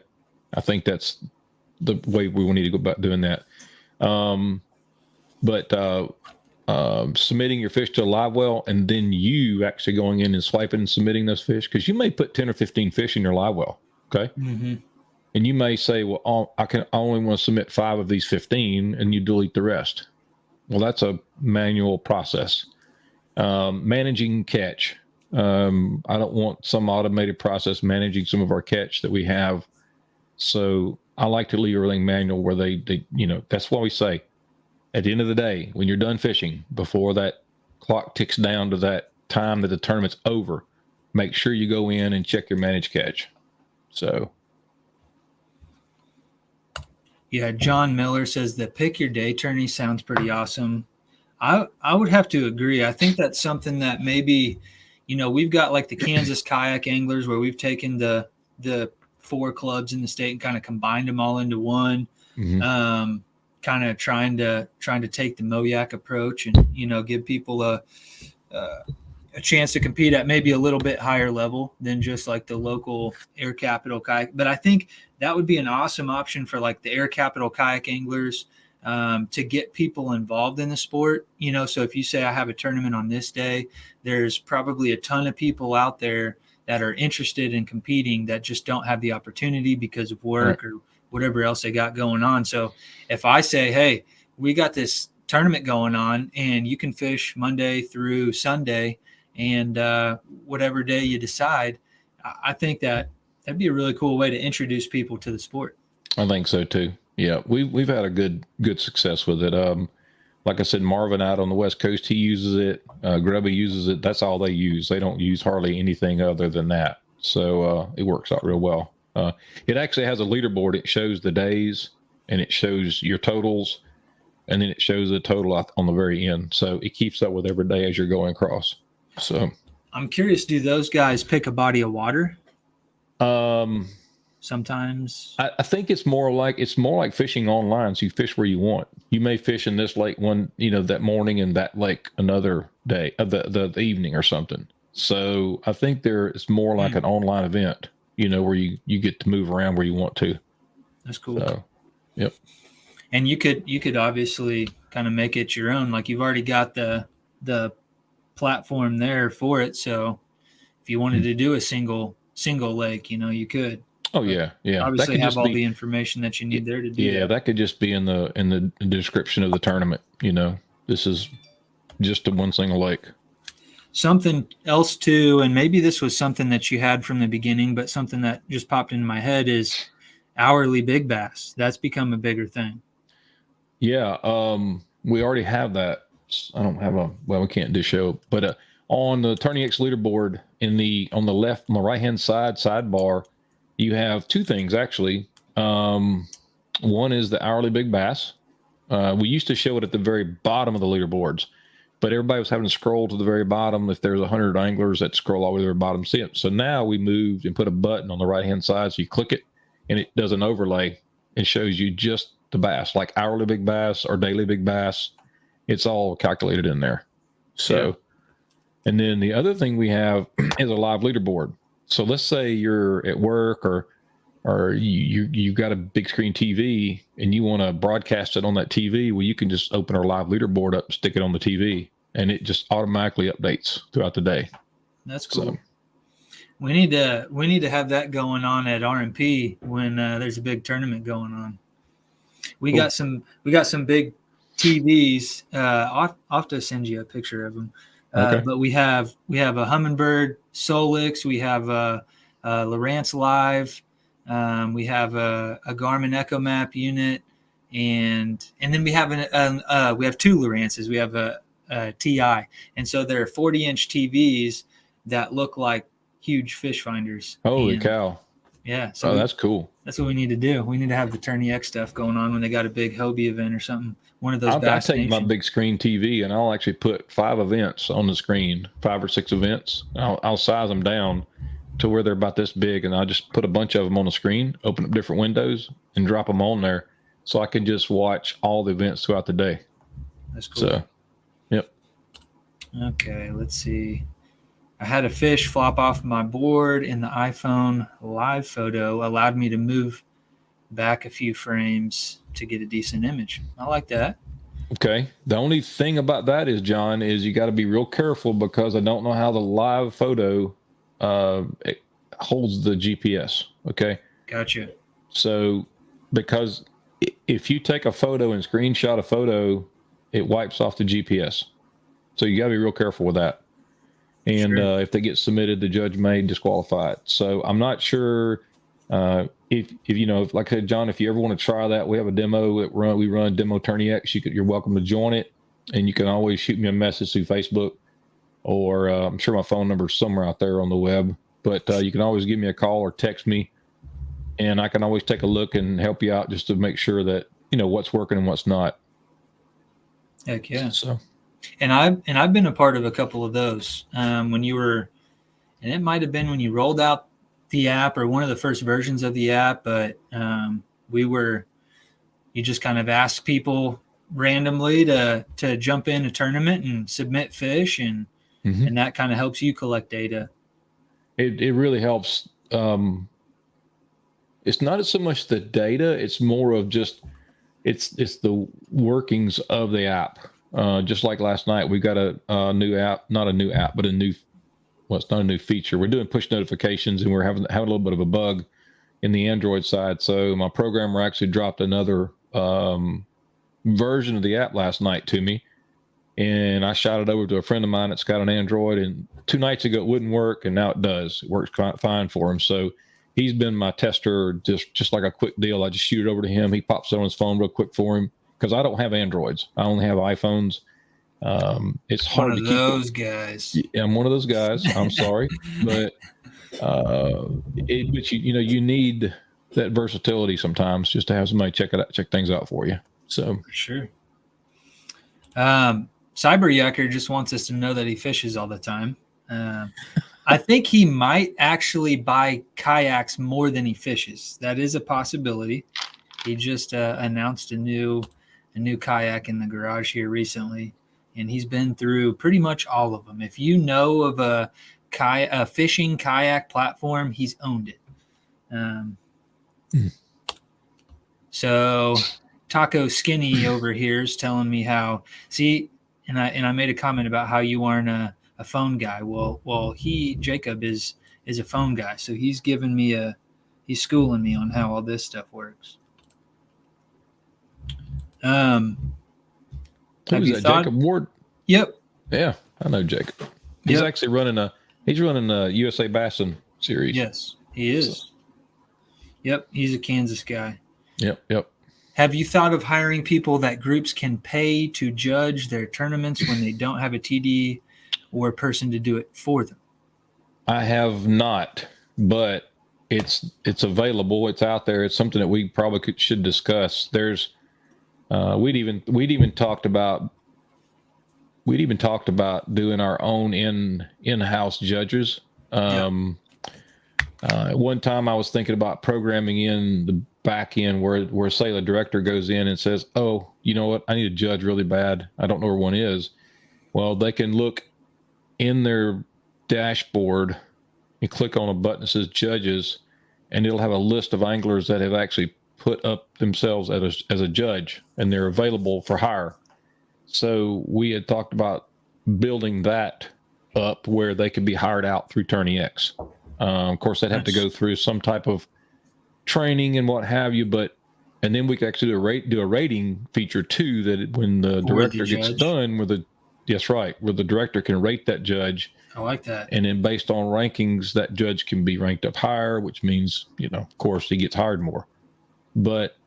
I think that's the way we need to go about doing that. Submitting your fish to a live well and then you actually going in and swiping and submitting those fish, because you may put 10 or 15 fish in your live well. Okay. Mm-hmm. And you may say, well, I only want to submit 5 of these 15, and you delete the rest. Well, that's a manual process. Managing catch. I don't want some automated process managing some of our catch that we have. So I like to leave everything manual where they that's why we say at the end of the day, when you're done fishing, before that clock ticks down to that time that the tournament's over, make sure you go in and check your managed catch. So. Yeah, John Miller says the pick your day tourney sounds pretty awesome. I would have to agree. I think that's something that maybe, we've got like the Kansas kayak anglers where we've taken the 4 clubs in the state and kind of combined them all into one. Mm-hmm. Kind of trying to take the Moyak approach and, give people a chance to compete at maybe a little bit higher level than just like the local Air Capital kayak. But I think that would be an awesome option for like the Air Capital kayak anglers to get people involved in the sport. So if you say I have a tournament on this day, there's probably a ton of people out there that are interested in competing that just don't have the opportunity because of work or whatever else they got going on. So if I say, hey, we got this tournament going on and you can fish Monday through Sunday and whatever day you decide, I think that'd be a really cool way to introduce people to the sport. I think so too. Yeah, we've had a good success with it. Like I said, Marvin out on the West Coast, he uses it. Grubby uses it. That's all they use. They don't use hardly anything other than that. So it works out real well. It actually has a leaderboard. It shows the days and it shows your totals, and then it shows the total on the very end. So it keeps up with every day as you're going across. So I'm curious, do those guys pick a body of water? Sometimes I think it's more like fishing online. So you fish where you want. You may fish in this lake that morning, and that lake another day, the evening or something. So I think it's more like an online event, where you get to move around where you want to. That's cool. So, yep. And you could obviously kind of make it your own. Like, you've already got the platform there for it. So if you wanted to do a single lake, you could. Oh yeah. Obviously have all the information that you need there to do. Yeah, that could just be in the description of the tournament. This is just a one single lake. Something else too, and maybe this was something that you had from the beginning, but something that just popped into my head is hourly big bass. That's become a bigger thing. Yeah, we already have that. I don't have we can't do show, but on the TourneyX leaderboard on the right hand side sidebar, you have two things actually. One is the hourly big bass. We used to show it at the very bottom of the leaderboards, but everybody was having to scroll to the very bottom. If there's 100 anglers that scroll all the way to the bottom, see it. So now we moved and put a button on the right hand side. So you click it and it does an overlay and shows you just the bass, like hourly big bass or daily big bass. It's all calculated in there. So, and then the other thing we have is a live leaderboard. So let's say you're at work or you got a big screen TV and you want to broadcast it on that TV. Well, you can just open our live leaderboard up, stick it on the TV, and it just automatically updates throughout the day. That's cool. So, we need to have that going on at RMP when there's a big tournament going on. We got some big TVs. I'll have to send you a picture of them. Okay. But we have a Humminbird Solix. We have a Lowrance Live. We have a Garmin EchoMap unit, and then we have we have two Lowrances. We have a TI, and so they're 40-inch TVs that look like huge fish finders. Holy cow! Yeah. So that's cool. That's what we need to do. We need to have the TourneyX stuff going on when they got a big Hobie event or something. One of those. I'll take my big screen TV and I'll actually put 5 events on the screen, 5 or 6 events. I'll size them down to where they're about this big, and I'll just put a bunch of them on the screen, open up different windows, and drop them on there, so I can just watch all the events throughout the day. That's cool. So, yep. Okay, let's see. I had a fish flop off my board, and the iPhone live photo allowed me to move back a few frames to get a decent image. I like that. Okay. The only thing about that is, John, is you got to be real careful, because I don't know how the live photo it holds the GPS. Okay. Gotcha. So, because if you take a photo and screenshot a photo, it wipes off the GPS. So you got to be real careful with that. And sure. If they get submitted, the judge may disqualify it. So I'm not sure if like I said, John, if you ever want to try that, we have a demo that we run demo TourneyX. You're welcome to join it, and you can always shoot me a message through Facebook, or I'm sure my phone number is somewhere out there on the web. But you can always give me a call or text me, and I can always take a look and help you out just to make sure that what's working and what's not. Heck yeah. So. And I've been a part of a couple of those when you were, and it might have been when you rolled out the app or one of the first versions of the app, but you just kind of asked people randomly to jump in a tournament and submit fish, and and that kind of helps you collect data. It really helps. It's not so much the data; it's more of just it's the workings of the app. Just like last night, we got a new app, not a new app, but it's not a new feature. We're doing push notifications, and we're having a little bit of a bug in the Android side. So my programmer actually dropped another version of the app last night to me, and I shot it over to a friend of mine that's got an Android, and 2 nights ago it wouldn't work, and now it does. It works fine for him. So he's been my tester, just like a quick deal. I just shoot it over to him. He pops it on his phone real quick for him, because I don't have Androids. I only have iPhones. It's hard to keep. One of those guys. I'm one of those guys. I'm sorry, but you need that versatility sometimes just to have somebody check things out for you. So for sure. Cyber Yucker just wants us to know that he fishes all the time. I think he might actually buy kayaks more than he fishes. That is a possibility. He just announced a new kayak in the garage here recently, and he's been through pretty much all of them. If you know of a fishing kayak platform, he's owned it. So Taco Skinny over here is telling me how, and I made a comment about how you aren't a phone guy. Well, Jacob is a phone guy. So he's schooling me on how all this stuff works. Who's that, Jacob Ward? Yep. Yeah, I know Jacob. He's actually running a USA Bassin series. Yes, he is. So. Yep, he's a Kansas guy. Yep. Have you thought of hiring people that groups can pay to judge their tournaments when they don't have a TD or a person to do it for them? I have not, but it's available. It's out there. It's something that we probably should discuss. There's we'd even talked about doing our own in-house judges. One time I was thinking about programming in the back end where say the director goes in and says, oh, you know what, I need a judge really bad, I don't know where one is. Well, they can look in their dashboard and click on a button that says judges, and it'll have a list of anglers that have actually put up themselves as a judge, and they're available for hire. So we had talked about building that up where they could be hired out through TourneyX. Of course, they'd have to go through some type of training and what have you, and then we could actually do a rating feature too, that when the director gets done where the director can rate that judge. I like that. And then based on rankings, that judge can be ranked up higher, which means, of course, he gets hired more. But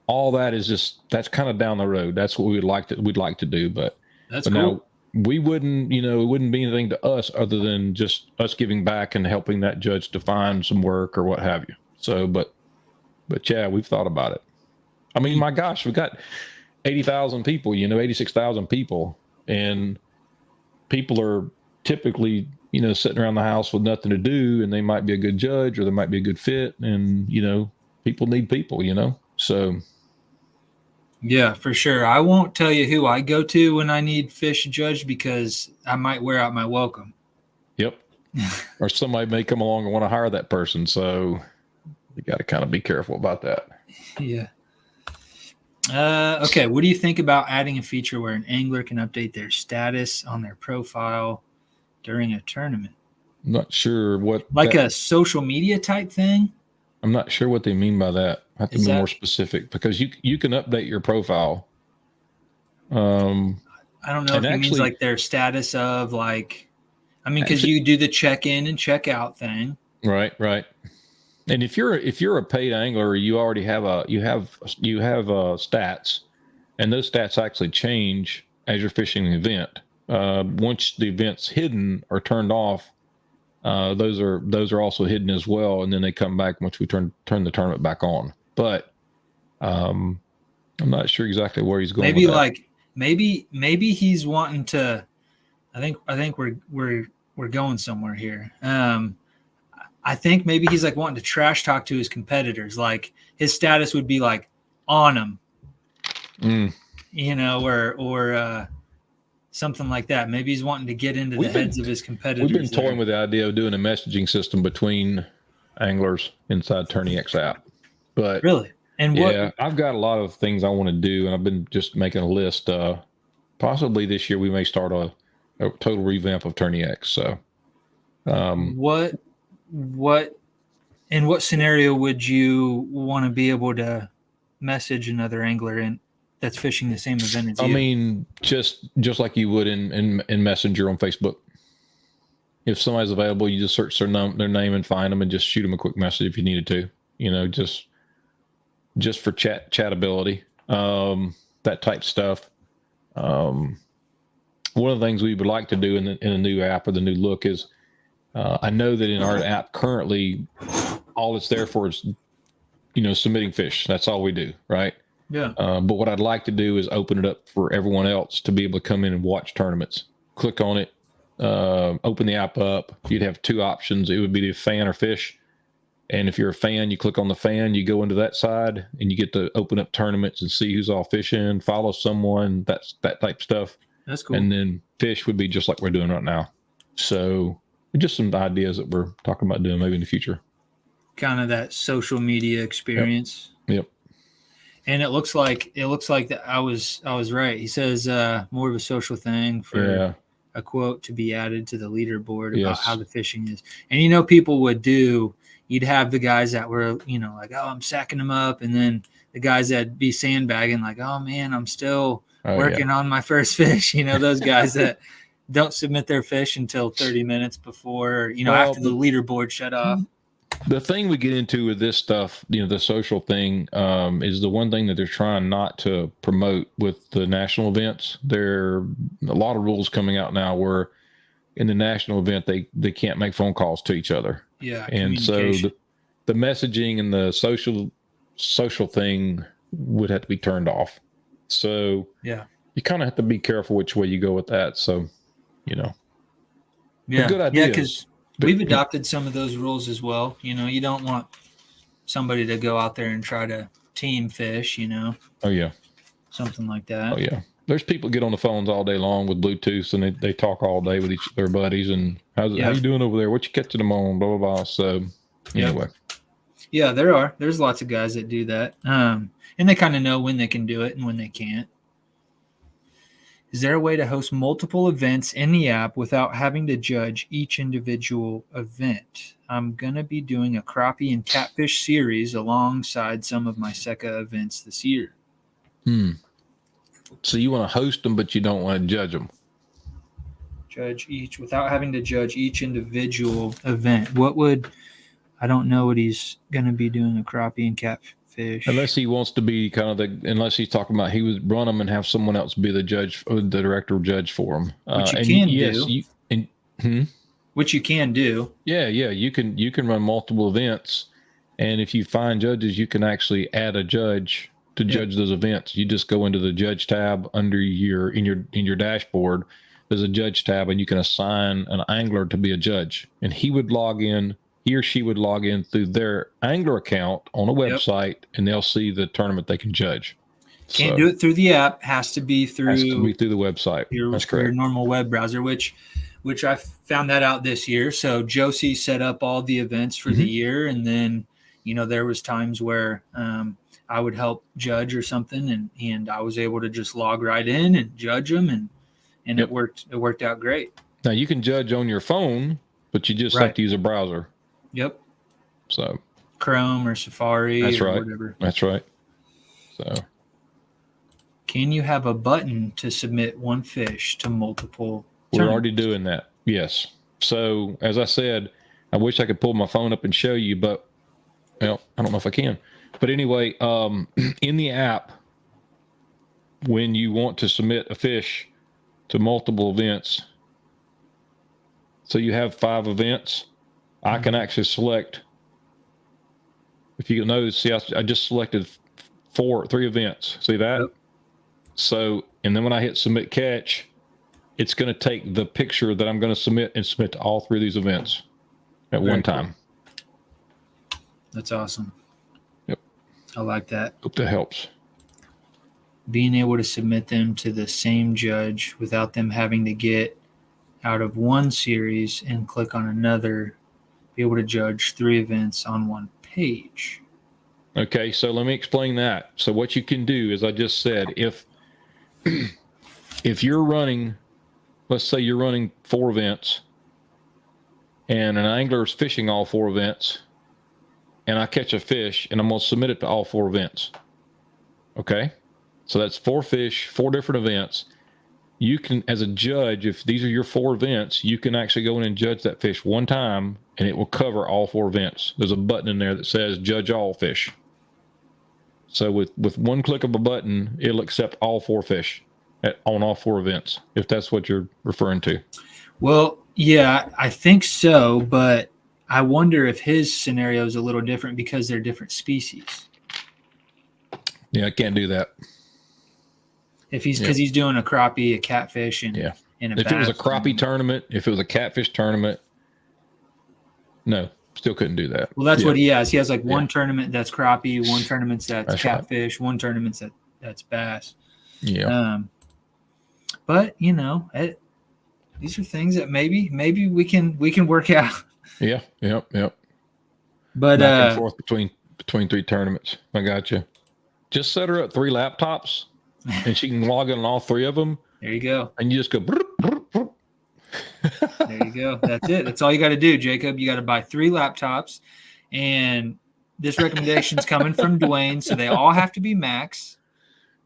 all that is that's kind of down the road. That's what we'd like to do. But that's cool. Now we wouldn't, it wouldn't be anything to us other than just us giving back and helping that judge to find some work or what have you. So, but yeah, we've thought about it. I mean, my gosh, we've got 80,000 people, 86,000 people, and people are typically, sitting around the house with nothing to do, and they might be a good judge or they might be a good fit. And, people need people, so. Yeah, for sure. I won't tell you who I go to when I need fish judged because I might wear out my welcome. Yep. Or somebody may come along and want to hire that person. So you got to kind of be careful about that. Yeah. Okay. What do you think about adding a feature where an angler can update their status on their profile during a tournament? I'm not sure what. Like a social media type thing? I'm not sure what they mean by that. I have to be more specific because you can update your profile. I don't know if it means like their status of because you do the check in and check out thing. Right. And if you're a paid angler, you already have stats, and those stats actually change as you're fishing the event. Once the event's hidden or turned off, those are also hidden as well, and then they come back once we turn the tournament back on. But I'm not sure exactly where he's going. Maybe he's wanting to. I think we're going somewhere here. I think maybe he's wanting to trash talk to his competitors. Like his status would be on them, or something like that. Maybe he's wanting to get into the heads of his competitors. We've been toying with the idea of doing a messaging system between anglers inside TourneyX app. But really, I've got a lot of things I want to do, and I've been just making a list. Possibly this year we may start a total revamp of TourneyX. So, in what scenario would you want to be able to message another angler that's fishing the same event as you? I mean, just like you would in Messenger on Facebook. If somebody's available, you just search their name and find them and just shoot them a quick message if you needed to, just for chatability. that type stuff. One of the things we would like to do in a new app or the new look is, I know that in our app currently, all it's there for is, submitting fish. That's all we do, right? Yeah. But what I'd like to do is open it up for everyone else to be able to come in and watch tournaments. Click on it, open the app up. You'd have two options. It would be the fan or fish. And if you're a fan, you click on the fan, you go into that side, and you get to open up tournaments and see who's all fishing, follow someone, that type of stuff. That's cool. And then fish would be just like we're doing right now. So just some ideas that we're talking about doing maybe in the future. Kind of that social media experience. Yep. And it looks like that I was right. He says more of a social thing for a quote to be added to the leaderboard about how the fishing is. And people would do. You'd have the guys that were like, oh, I'm sacking them up, and then the guys that'd be sandbagging like, oh man, I'm still working on my first fish. Those guys that don't submit their fish until 30 minutes before after the leaderboard shut off. The thing we get into with this stuff, the social thing, is the one thing that they're trying not to promote with the national events. There are a lot of rules coming out now where in the national event, they can't make phone calls to each other. Yeah. And so the messaging and the social thing would have to be turned off. So yeah, you kind of have to be careful which way you go with that. So, yeah, good idea. Yeah, because we've adopted some of those rules as well. You don't want somebody to go out there and try to team fish, Oh, yeah. Something like that. Oh, yeah. There's people get on the phones all day long with Bluetooth, and they talk all day with their buddies. And how you doing over there? What you catching them on? Blah, blah, blah. So anyway. Yeah, there's lots of guys that do that. And they kind of know when they can do it and when they can't. Is there a way to host multiple events in the app without having to judge each individual event? I'm going to be doing a crappie and catfish series alongside some of my SECA events this year. So you want to host them, but you don't want to judge them. Judge each without having to judge each individual event. I don't know what he's going to be doing, a crappie and catfish. Unless he wants to be unless he's talking about he would run them and have someone else be the judge or the director or judge for him. Which you can do. Which you can do. Yeah. You can run multiple events. And if you find judges, you can actually add a judge to judge those events. You just go into the judge tab under in your dashboard. There's a judge tab, and you can assign an angler to be a judge, and he or she would log in through their angler account on a website, and they'll see the tournament they can judge. Can't do it through the app. Has to be through the website. That's correct. Your normal web browser, which I found that out this year. So Josie set up all the events for the year, and then there was times where I would help judge or something, and I was able to just log right in and judge them, and it worked out great. Now you can judge on your phone, but you just have to use a browser. Yep. So Chrome or Safari or whatever. That's right. So can you have a button to submit one fish to multiple tournaments? We're already doing that. Yes. So as I said, I wish I could pull my phone up and show you, but I don't know if I can. But anyway, in the app, when you want to submit a fish to multiple events, so you have 5 events, I can actually select. If you notice, see, I just selected 3 events. See that? Yep. So, and then when I hit submit catch, it's going to take the picture that I'm going to submit and submit to all 3 of these events at one time. Cool. That's awesome. Yep. I like that. Hope that helps. Being able to submit them to the same judge without them having to get out of one series and click on another, be able to judge 3 events on one page. Okay, so let me explain that. So what you can do, as I just said, if you're running, let's say you're running 4 events, and an angler is fishing all 4 events, and I catch a fish, and I'm going to submit it to all 4 events. Okay? So that's 4 fish, 4 different events. You can, as a judge, if these are your 4 events, you can actually go in and judge that fish one time, and it will cover all 4 events. There's a button in there that says judge all fish. So with one click of a button, it'll accept all 4 fish on all 4 events, if that's what you're referring to. Well, yeah, I think so, but I wonder if his scenario is a little different because they're different species. Yeah, I can't do that. If because he's doing a crappie, a catfish, and a if bass. It was a crappie tournament, if it was a catfish tournament, no, still couldn't do that. Well, that's what he has. He has like one tournament that's crappie, one tournament that's catfish, one tournament that's bass. Yeah. But these are things that maybe we can work out. Yeah. Yep. But back and forth between 3 tournaments. I got you. Just set her up 3 laptops, and she can log in on all 3 of them. There you go. And you just go. There you go. That's it. That's all you got to do, Jacob. You got to buy 3 laptops, and this recommendation is coming from Dwayne, so they all have to be Macs.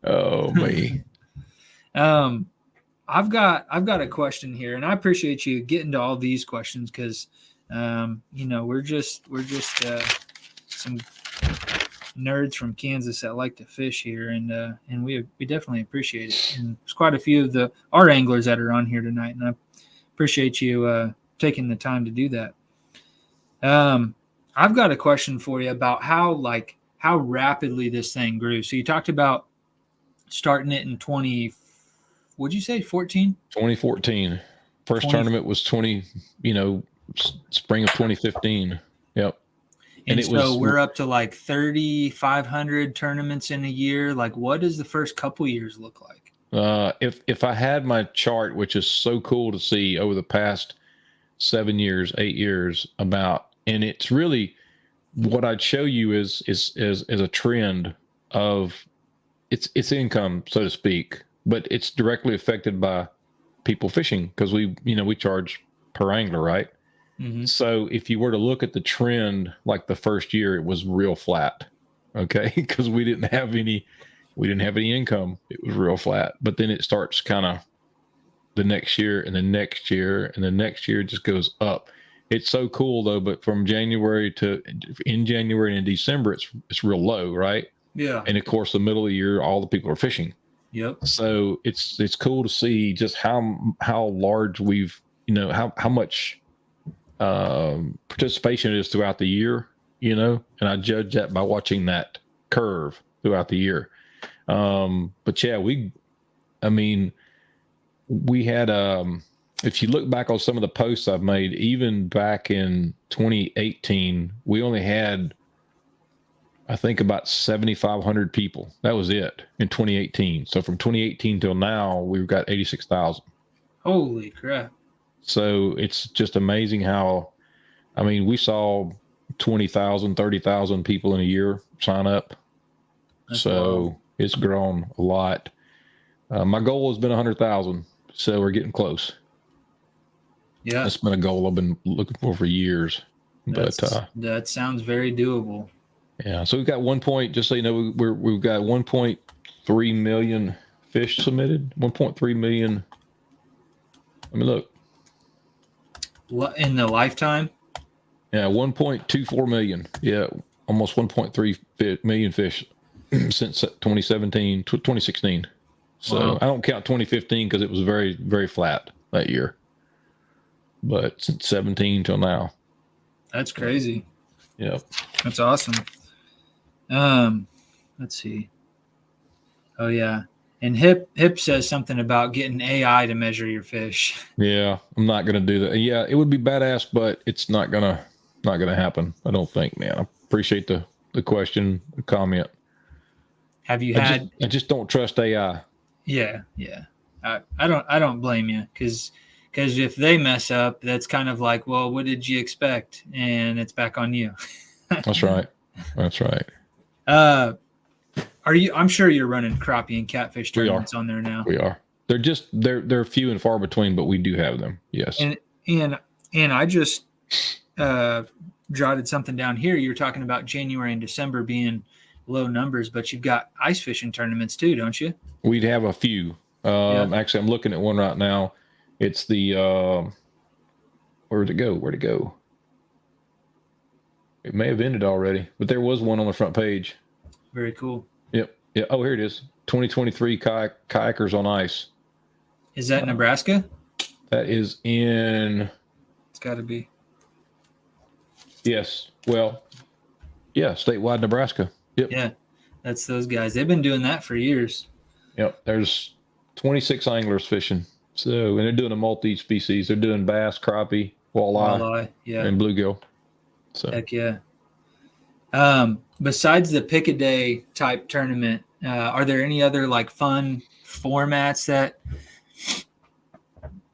Oh me. I've got a question here, and I appreciate you getting to all these questions because we're just some nerds from Kansas that like to fish here, and we definitely appreciate it. And there's quite a few of our anglers that are on here tonight, and I appreciate you taking the time to do that. I've got a question for you about how rapidly this thing grew. So you talked about starting it in 2014? 2014. First tournament was spring of 2015. Yep. And so we're up to like 3,500 tournaments in a year. Like, what does the first couple years look like? If I had my chart, which is so cool to see over the past 7 years, 8 years, and it's really what I'd show you is a trend of it's income, so to speak, but it's directly affected by people fishing because we charge per angler, right? Mm-hmm. So if you were to look at the trend, like the first year, it was real flat, okay, because we didn't have any income. It was real flat, but then it starts kind of the next year and the next year and the next year just goes up. It's so cool though, but from January and December, it's real low, right? Yeah. And of course, the middle of the year, all the people are fishing. Yep. So it's cool to see just how large we've, how much participation is throughout the year, and I judge that by watching that curve throughout the year. But yeah, we had, if you look back on some of the posts I've made, even back in 2018, we only had, I think, about 7,500 people. That was it in 2018. So from 2018 till now, we've got 86,000. Holy crap. So it's just amazing how, we saw 20,000, 30,000 people in a year sign up. That's wild. It's grown a lot. My goal has been 100,000. So we're getting close. Yeah. That's been a goal I've been looking for years. That sounds very doable. Yeah. So we've got just so you know, we've got 1.3 million fish submitted. 1.3 million. Let me look. In the lifetime? Yeah, 1.24 million. Yeah, almost 1.3 million fish since 2016. So wow. I don't count 2015 because it was very, very flat that year. But since 17 till now. That's crazy. Yeah. That's awesome. Let's see. Oh yeah. And Hip says something about getting AI to measure your fish. Yeah, I'm not gonna do that. Yeah, it would be badass, but it's not gonna happen. I don't think, man. I appreciate the question, the comment. Have you I just don't trust AI. Yeah. I don't blame you because if they mess up, that's kind of like, well, what did you expect? And it's back on you. That's right. I'm sure you're running crappie and catfish tournaments on there now. We are. They're few and far between, but we do have them. Yes. And I just jotted something down here. You're talking about January and December being low numbers, but you've got ice fishing tournaments too, don't you? We'd have a few. Actually, I'm looking at one right now. It's the where'd it go? It may have ended already, but there was one on the front page. Very cool. Yeah. Oh, here it is. 2023 kayakers on ice. Is that Nebraska? That is in. It's got to be. Yes. Well, yeah, statewide Nebraska. Yep. Yeah, that's those guys. They've been doing that for years. Yep. There's 26 anglers fishing. So, and they're doing a multi-species. They're doing bass, crappie, walleye, yeah, and bluegill. So, heck yeah. Besides the pick-a-day type tournament, are there any other like fun formats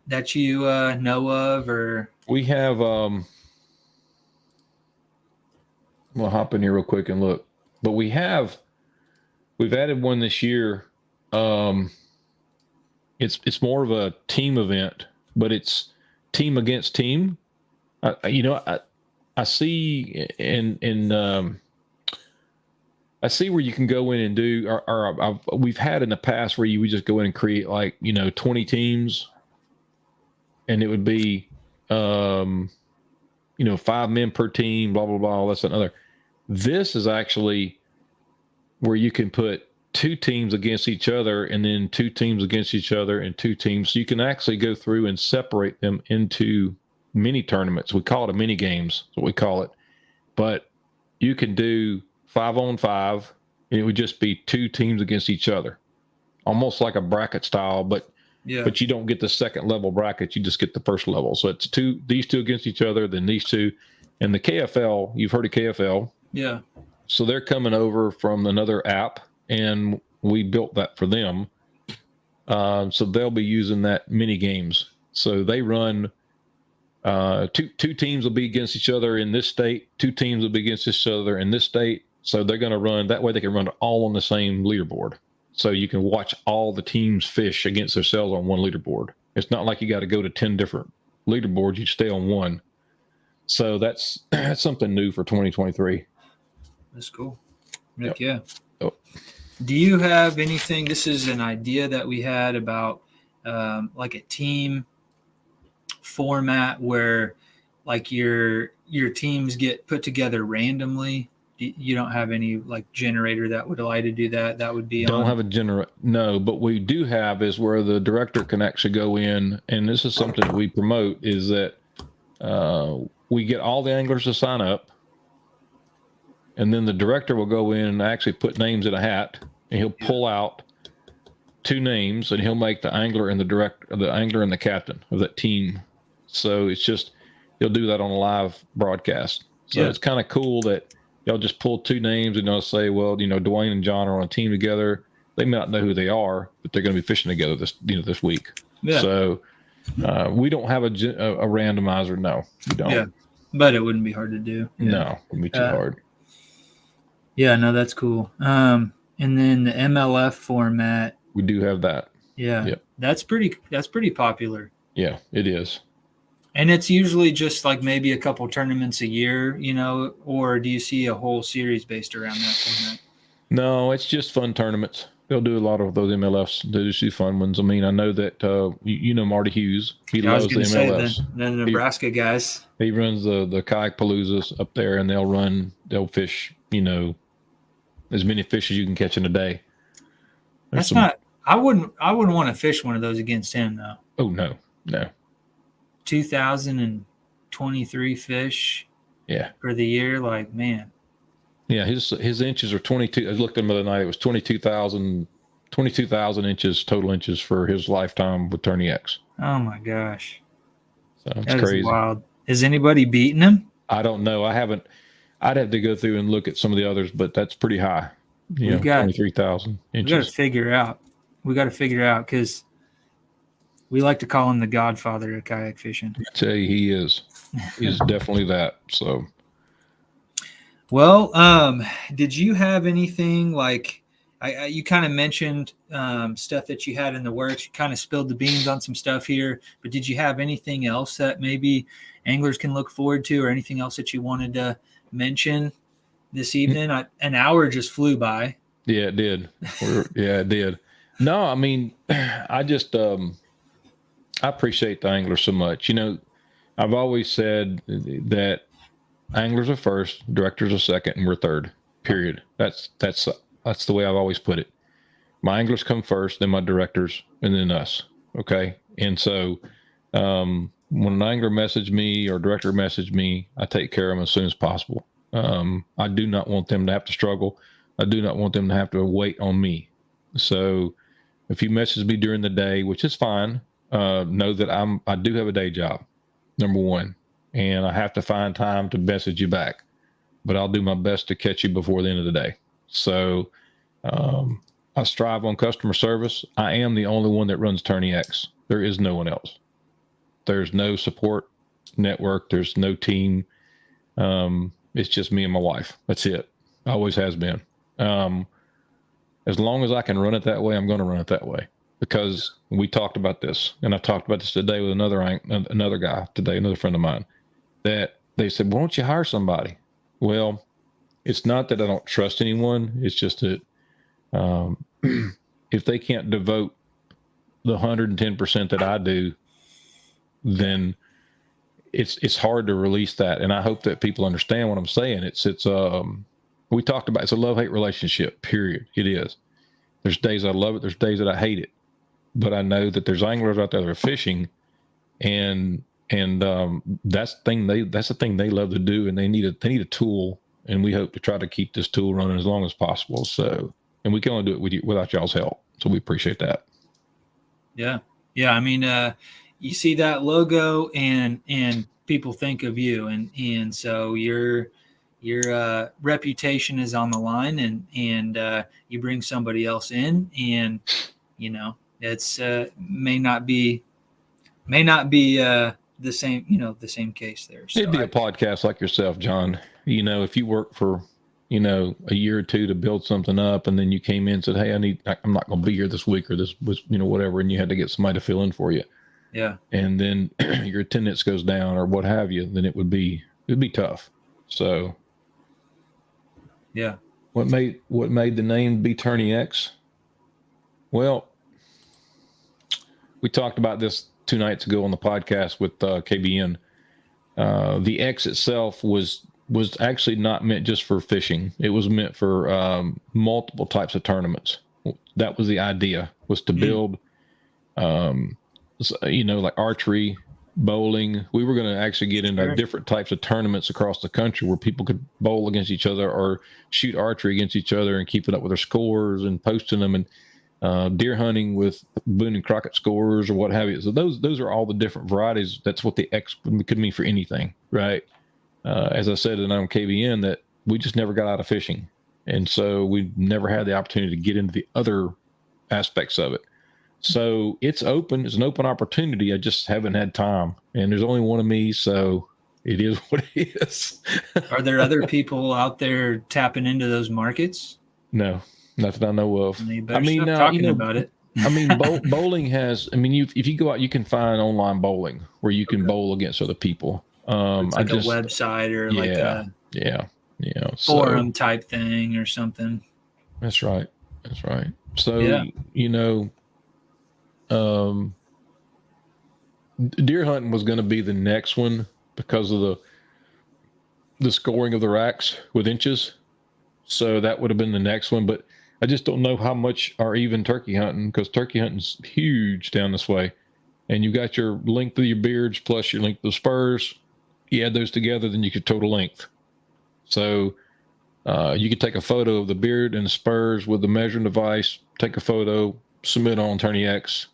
that you know of, or we have I'm gonna hop in here real quick and look. But we've added one this year. It's more of a team event, but it's team against team. I see I see where you can go in and do, we've had in the past where you would just go in and create 20 teams, and it would be 5 men per team, blah blah blah. That's another. This is actually where you can put 2 teams against each other, and then 2 teams against each other, and 2 teams. So you can actually go through and separate them into mini tournaments. We call it a mini games. That's what we call it. But you can do 5-on-5, and it would just be 2 teams against each other, almost like a bracket style. But you don't get the second level bracket. You just get the first level. So it's these two against each other, then these 2, and the KFL. You've heard of KFL? Yeah. So they're coming over from another app, and we built that for them. So they'll be using that mini games. So they run. Two teams will be against each other in this state. 2 teams will be against each other in this state. So they're going to run that way. They can run all on the same leaderboard. So you can watch all the teams fish against themselves on one leaderboard. It's not like you got to go to 10 different leaderboards. You stay on one. So that's something new for 2023. That's cool. Heck yeah. Oh. Do you have anything? This is an idea that we had about like a team format where like your teams get put together randomly. You don't have any like generator that would allow you to do that. That would be don't have a generator. No, but we do have is where the director can actually go in, and this is something that we promote, is that we get all the anglers to sign up, and then the director will go in and actually put names in a hat, and he'll pull out 2 names, and he'll make the angler and the angler and the captain of that team. So it's just, he'll do that on a live broadcast. So it's kind of cool that they'll just pull 2 names, and they'll say, well, Dwayne and John are on a team together. They may not know who they are, but they're going to be fishing together this week. Yeah. So we don't have a randomizer. No, we don't. Yeah, but it wouldn't be hard to do. Yeah. No, it would be too hard. Yeah, no, that's cool. And then the MLF format. We do have that. Yeah. Yep. That's pretty popular. Yeah, it is. And it's usually just like maybe a couple tournaments a year, or do you see a whole series based around that format? No, it's just fun tournaments. They'll do a lot of those MLFs. They just do fun ones. I mean, I know that you know Marty Hughes. He loves the MLFs. The Nebraska guys. He runs the kayak paloozas up there, and they'll fish, as many fish as you can catch in a day. I wouldn't want to fish one of those against him though. Oh no. 2023 fish. Yeah. For the year, like, man. Yeah, his inches are 22. I looked at him the other night. It was 22,000 inches, total inches for his lifetime with TourneyX. Oh my gosh. So it's crazy. Wild. Is anybody beating him? I don't know. I haven't. I'd have to go through and look at some of the others, but that's pretty high. 23,000 inches. We got to figure out. Because we like to call him the godfather of kayak fishing. I tell you, he is. He's definitely that. So. Well, did you have anything like you kind of mentioned stuff that you had in the works? You kind of spilled the beans on some stuff here, but did you have anything else that maybe anglers can look forward to, or anything else that you wanted to mention this evening? An hour just flew by. Yeah, it did. It did. No, I mean, I just I appreciate the anglers so much. I've always said that anglers are first, directors are second, and we're third. Period. That's That's the way I've always put it. My anglers come first, then my directors, and then us. Okay. And so when an angler messaged me or director messaged me, I take care of them as soon as possible. I do not want them to have to struggle. I do not want them to have to wait on me. So if you message me during the day, which is fine, know that I do have a day job, number one, and I have to find time to message you back, but I'll do my best to catch you before the end of the day. So I strive on customer service. I am the only one that runs TourneyX. There is no one else. There's no support network. There's no team. It's just me and my wife. That's it. Always has been. As long as I can run it that way, I'm going to run it that way, because we talked about this, and I talked about this today with another guy today, another friend of mine, that they said, why don't you hire somebody? Well, it's not that I don't trust anyone. It's just that if they can't devote the 110% that I do, then it's hard to release that. And I hope that people understand what I'm saying. We talked about, it's a love-hate relationship, period. It is. There's days I love it. There's days that I hate it, but I know that there's anglers out there that are fishing, and that's the thing they love to do. And they need a tool, and we hope to try to keep this tool running as long as possible. So, and we can only do it without y'all's help. So we appreciate that. Yeah. Yeah. I mean, you see that logo and people think of you, and so your reputation is on the line, and you bring somebody else in, and it's may not be the same, the same case there. So it'd be a podcast like yourself, John. If you work for a year or two to build something up, and then you came in and said, hey, I'm not going to be here this week, or this was, whatever, and you had to get somebody to fill in for you. Yeah. And then your attendance goes down or what have you, then it'd be tough. So yeah. What made the name be TourneyX? Well, we talked about this 2 nights ago on the podcast with KBN. The X itself was actually not meant just for fishing. It was meant for multiple types of tournaments. That was the idea, was to build, like archery, bowling. We were going to actually get into different types of tournaments across the country where people could bowl against each other or shoot archery against each other and keep it up with their scores and posting them, and deer hunting with Boone and Crockett scores or what have you. So those are all the different varieties. That's what the X could mean for anything, right? As I said on KBN, that we just never got out of fishing. And so we never had the opportunity to get into the other aspects of it. So it's open. It's an open opportunity. I just haven't had time. And there's only one of me, so it is what it is. Are there other people out there tapping into those markets? No, not that I know of. I mean, talking about it. I mean, bowling has. I mean, if you go out, you can find online bowling where you can bowl against other people. It's like a website or like a forum type thing or something. That's right. So deer hunting was going to be the next one because of the scoring of the racks with inches. So that would have been the next one, but I just don't know how much are even turkey hunting, because turkey hunting's huge down this way. And you got your length of your beards plus your length of spurs. You add those together, then you get total length. So you could take a photo of the beard and the spurs with the measuring device, take a photo, submit on TourneyX.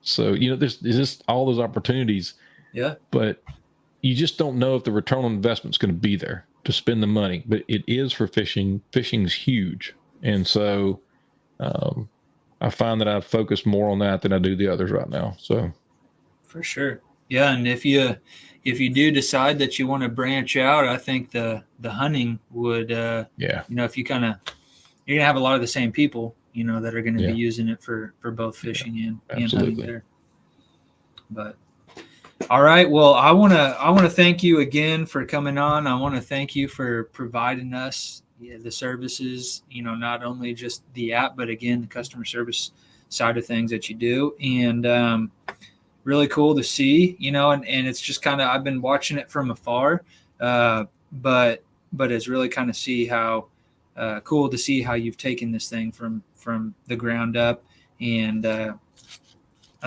So, there's just all those opportunities. Yeah. But you just don't know if the return on investment is going to be there to spend the money. But it is for fishing. Fishing's huge. And so I find that I focus more on that than I do the others right now. So for sure. Yeah. And if you do decide that you want to branch out, I think the hunting would, if you're going to have a lot of the same people, that are going to be using it for both fishing and hunting there. But all right. Well, I want to thank you again for coming on. I want to thank you for providing us the services, not only just the app, but again, the customer service side of things that you do. And really cool to see, and it's just kind of, I've been watching it from afar, but it's really kind of see how cool to see how you've taken this thing from the ground up. And I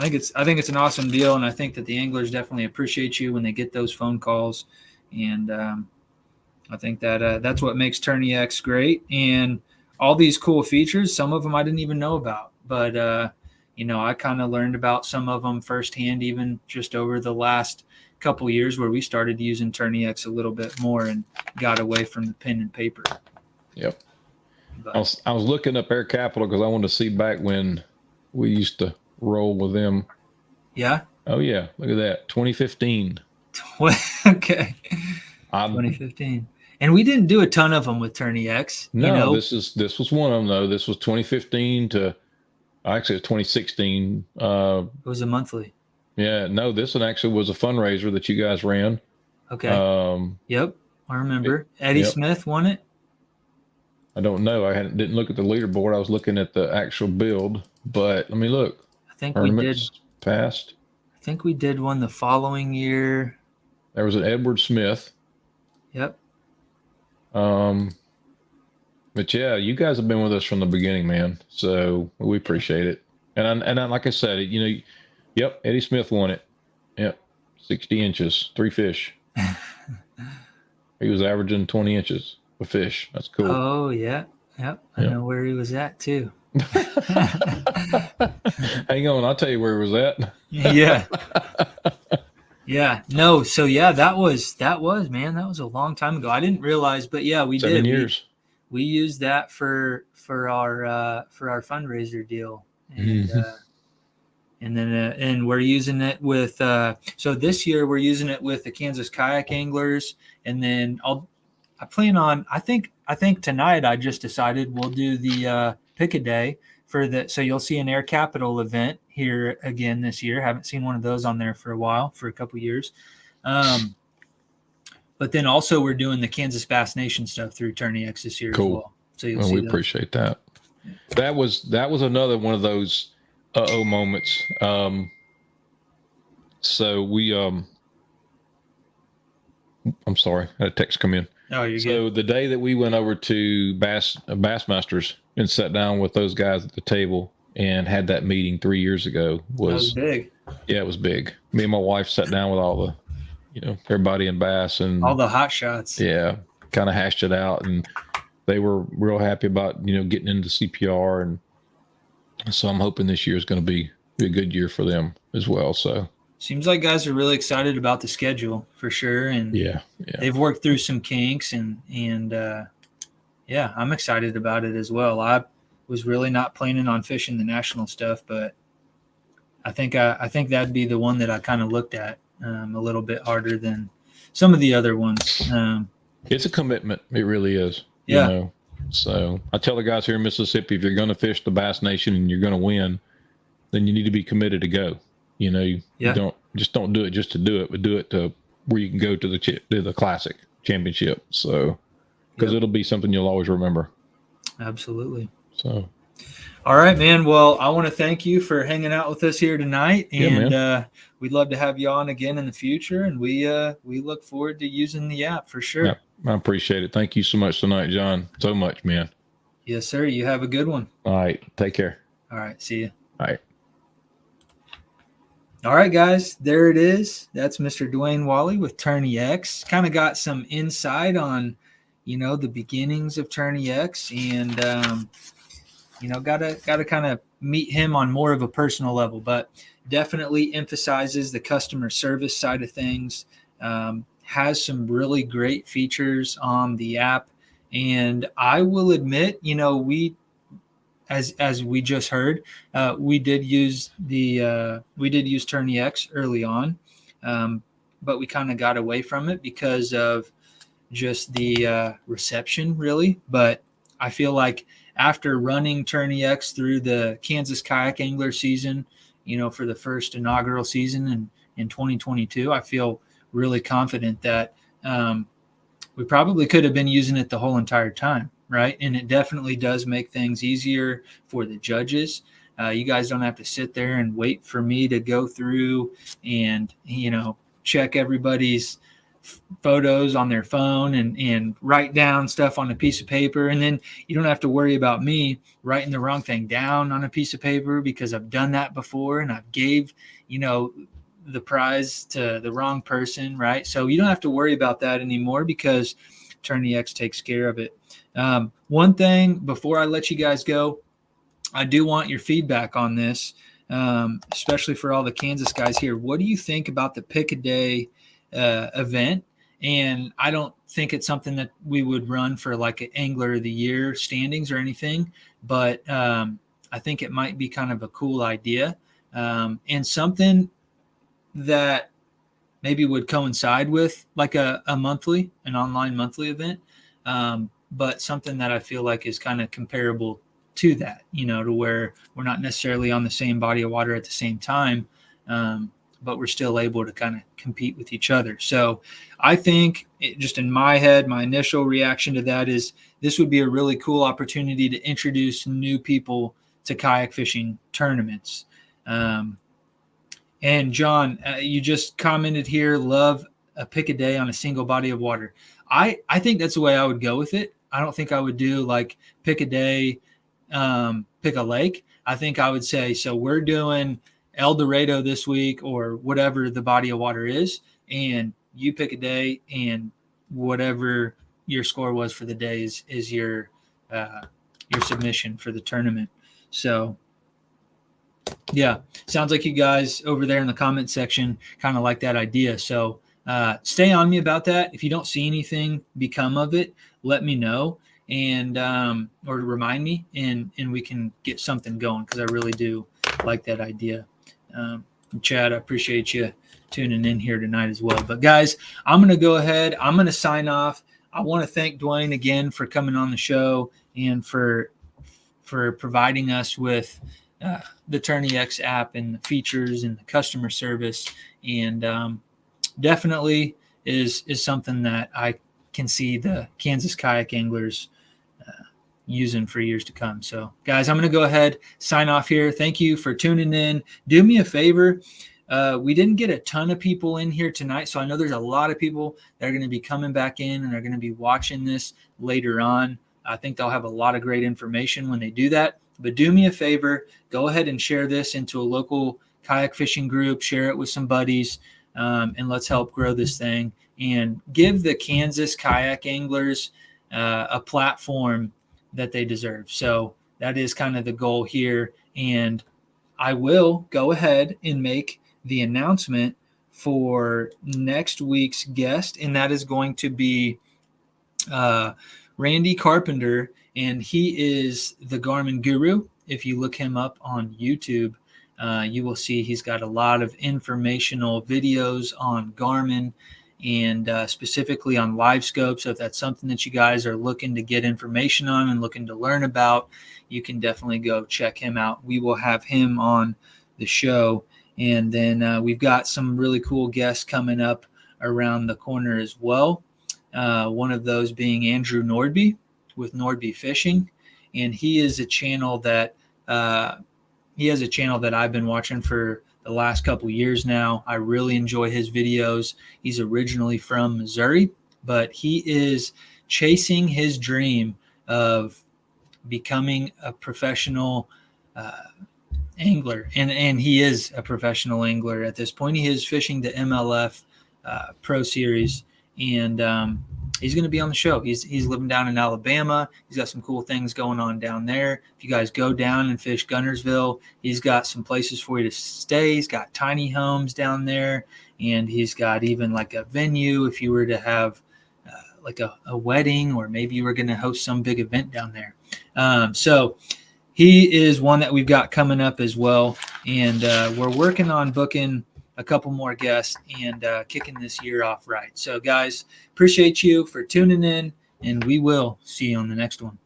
think it's an awesome deal, and I think that the anglers definitely appreciate you when they get those phone calls. And I think that that's what makes TourneyX great. And all these cool features, some of them I didn't even know about, but I kind of learned about some of them firsthand, even just over the last couple of years where we started using TourneyX a little bit more and got away from the pen and paper. Yep. But, I was looking up Air Capital because I wanted to see back when we used to roll with them. Yeah. Oh yeah, look at that, 2015. Okay. 2015, and we didn't do a ton of them with TourneyX. No, this was one of them though. This was 2015 to actually 2016. It was a monthly. Yeah, no, this one actually was a fundraiser that you guys ran. Okay. Yep, I remember. Eddie Smith won it. I don't know. I didn't look at the leaderboard. I was looking at the actual build. But let me look. I think we did. Past. I think we did one the following year. There was an Edward Smith. Yep. But yeah, you guys have been with us from the beginning, man. So we appreciate it. And I, like I said, yep, Eddie Smith won it. Yep, 60 inches, 3 fish. He was averaging 20 inches of fish. That's cool. Oh yeah, yep. I know where he was at too. Hang on, I'll tell you where he was at. Yeah. Yeah. No. So yeah, that was man. That was a long time ago. I didn't realize, but yeah, we 7 did. years. We used that for our fundraiser deal, and and then and we're using it with. So this year we're using it with the Kansas kayak anglers, and then I plan on. I think tonight I just decided we'll do the pick a day for the. So you'll see an Air Capital event here again this year. Haven't seen one of those on there for a while, for a couple years. But then also we're doing the Kansas Bass Nation stuff through TourneyX this year as well. So you'll see. We appreciate that. That was another one of those moments. So we I'm sorry, I had a text come in. Oh, you're so good. The day that we went over to Bassmasters and sat down with those guys at the table and had that meeting 3 years ago was big. Yeah, it was big. Me and my wife sat down with all the everybody in Bass and all the hot shots. Yeah, kind of hashed it out, and they were real happy about getting into CPR, and so I'm hoping this year is going to be a good year for them as well. So seems like guys are really excited about the schedule for sure, and they've worked through some kinks, and yeah, I'm excited about it as well. I was really not planning on fishing the national stuff, but I think that'd be the one that I kind of looked at a little bit harder than some of the other ones. It's a commitment. It really is. Yeah. So I tell the guys here in Mississippi, if you're going to fish the Bass Nation and you're going to win, then you need to be committed to go. You don't do it just to do it, but do it to where you can go to the Classic Championship. So, because it'll be something you'll always remember. Absolutely. So. All right, man. Well, I want to thank you for hanging out with us here tonight, and we'd love to have you on again in the future. And we look forward to using the app for sure. Yeah, I appreciate it. Thank you so much tonight, John. So much, man. Yes, sir. You have a good one. All right. Take care. All right. See you. All right. All right, guys. There it is. That's Mr. Dwayne Walley with TourneyX. Kind of got some insight on, the beginnings of TourneyX, and gotta kind of meet him on more of a personal level, but definitely emphasizes the customer service side of things. Has some really great features on the app, and I will admit, we, as we just heard, we did use TourneyX early on, but we kind of got away from it because of just the reception, really. But I feel like after running TourneyX through the Kansas kayak angler season, for the first inaugural season in 2022, I feel really confident that we probably could have been using it the whole entire time, right? And it definitely does make things easier for the judges. You guys don't have to sit there and wait for me to go through and, check everybody's photos on their phone and write down stuff on a piece of paper. And then you don't have to worry about me writing the wrong thing down on a piece of paper, because I've done that before and I've gave, the prize to the wrong person, right? So you don't have to worry about that anymore, because TourneyX takes care of it. One thing before I let you guys go, I do want your feedback on this, especially for all the Kansas guys here. What do you think about the Pick-A-Day event? And I don't think it's something that we would run for like an Angler of the Year standings or anything, but I think it might be kind of a cool idea, and something that maybe would coincide with like an online monthly event, but something that I feel like is kind of comparable to that, to where we're not necessarily on the same body of water at the same time, but we're still able to kind of compete with each other. So I think just in my head, my initial reaction to that is this would be a really cool opportunity to introduce new people to kayak fishing tournaments. And John, you just commented here, love a Pick-A-Day on a single body of water. I think that's the way I would go with it. I don't think I would do like Pick-A-Day, pick a lake. I think I would say, so we're doing El Dorado this week or whatever the body of water is, and you pick a day, and whatever your score was for the day is your submission for the tournament. So yeah, sounds like you guys over there in the comment section kind of like that idea. So stay on me about that. If you don't see anything become of it, let me know, and or remind me, and we can get something going, because I really do like that idea. Chad, I appreciate you tuning in here tonight as well. But guys, I'm going to go ahead. I'm going to sign off. I want to thank Dwayne again for coming on the show and for providing us with the TourneyX app and the features and the customer service, and definitely is something that I can see the Kansas kayak anglers using for years to come. So guys, I'm going to go ahead, sign off here. Thank you for tuning in. Do me a favor. We didn't get a ton of people in here tonight, so I know there's a lot of people that are going to be coming back in and are going to be watching this later on. I think they'll have a lot of great information when they do that. But do me a favor, go ahead and share this into a local kayak fishing group, share it with some buddies, and let's help grow this thing and give the Kansas kayak anglers a platform that they deserve. So that is kind of the goal here. And I will go ahead and make the announcement for next week's guest, and that is going to be Randy Carpenter, and he is the Garmin guru. If you look him up on YouTube, you will see he's got a lot of informational videos on Garmin, and specifically on live scope. So if that's something that you guys are looking to get information on and looking to learn about, you can definitely go check him out. We will have him on the show. And then we've got some really cool guests coming up around the corner as well. One of those being Andrew Nordby with Nordby Fishing. And he is a channel that I've been watching for the last couple years now. I really enjoy his videos. He's originally from Missouri, but he is chasing his dream of becoming a professional angler. And he is a professional angler at this point. He is fishing the MLF Pro Series, and he's going to be on the show. He's living down in Alabama. He's got some cool things going on down there. If you guys go down and fish Gunnersville, he's got some places for you to stay. He's got tiny homes down there, and he's got even like a venue if you were to have like a wedding, or maybe you were going to host some big event down there. So he is one that we've got coming up as well, and we're working on booking a couple more guests and kicking this year off right. So guys, appreciate you for tuning in, and we will see you on the next one.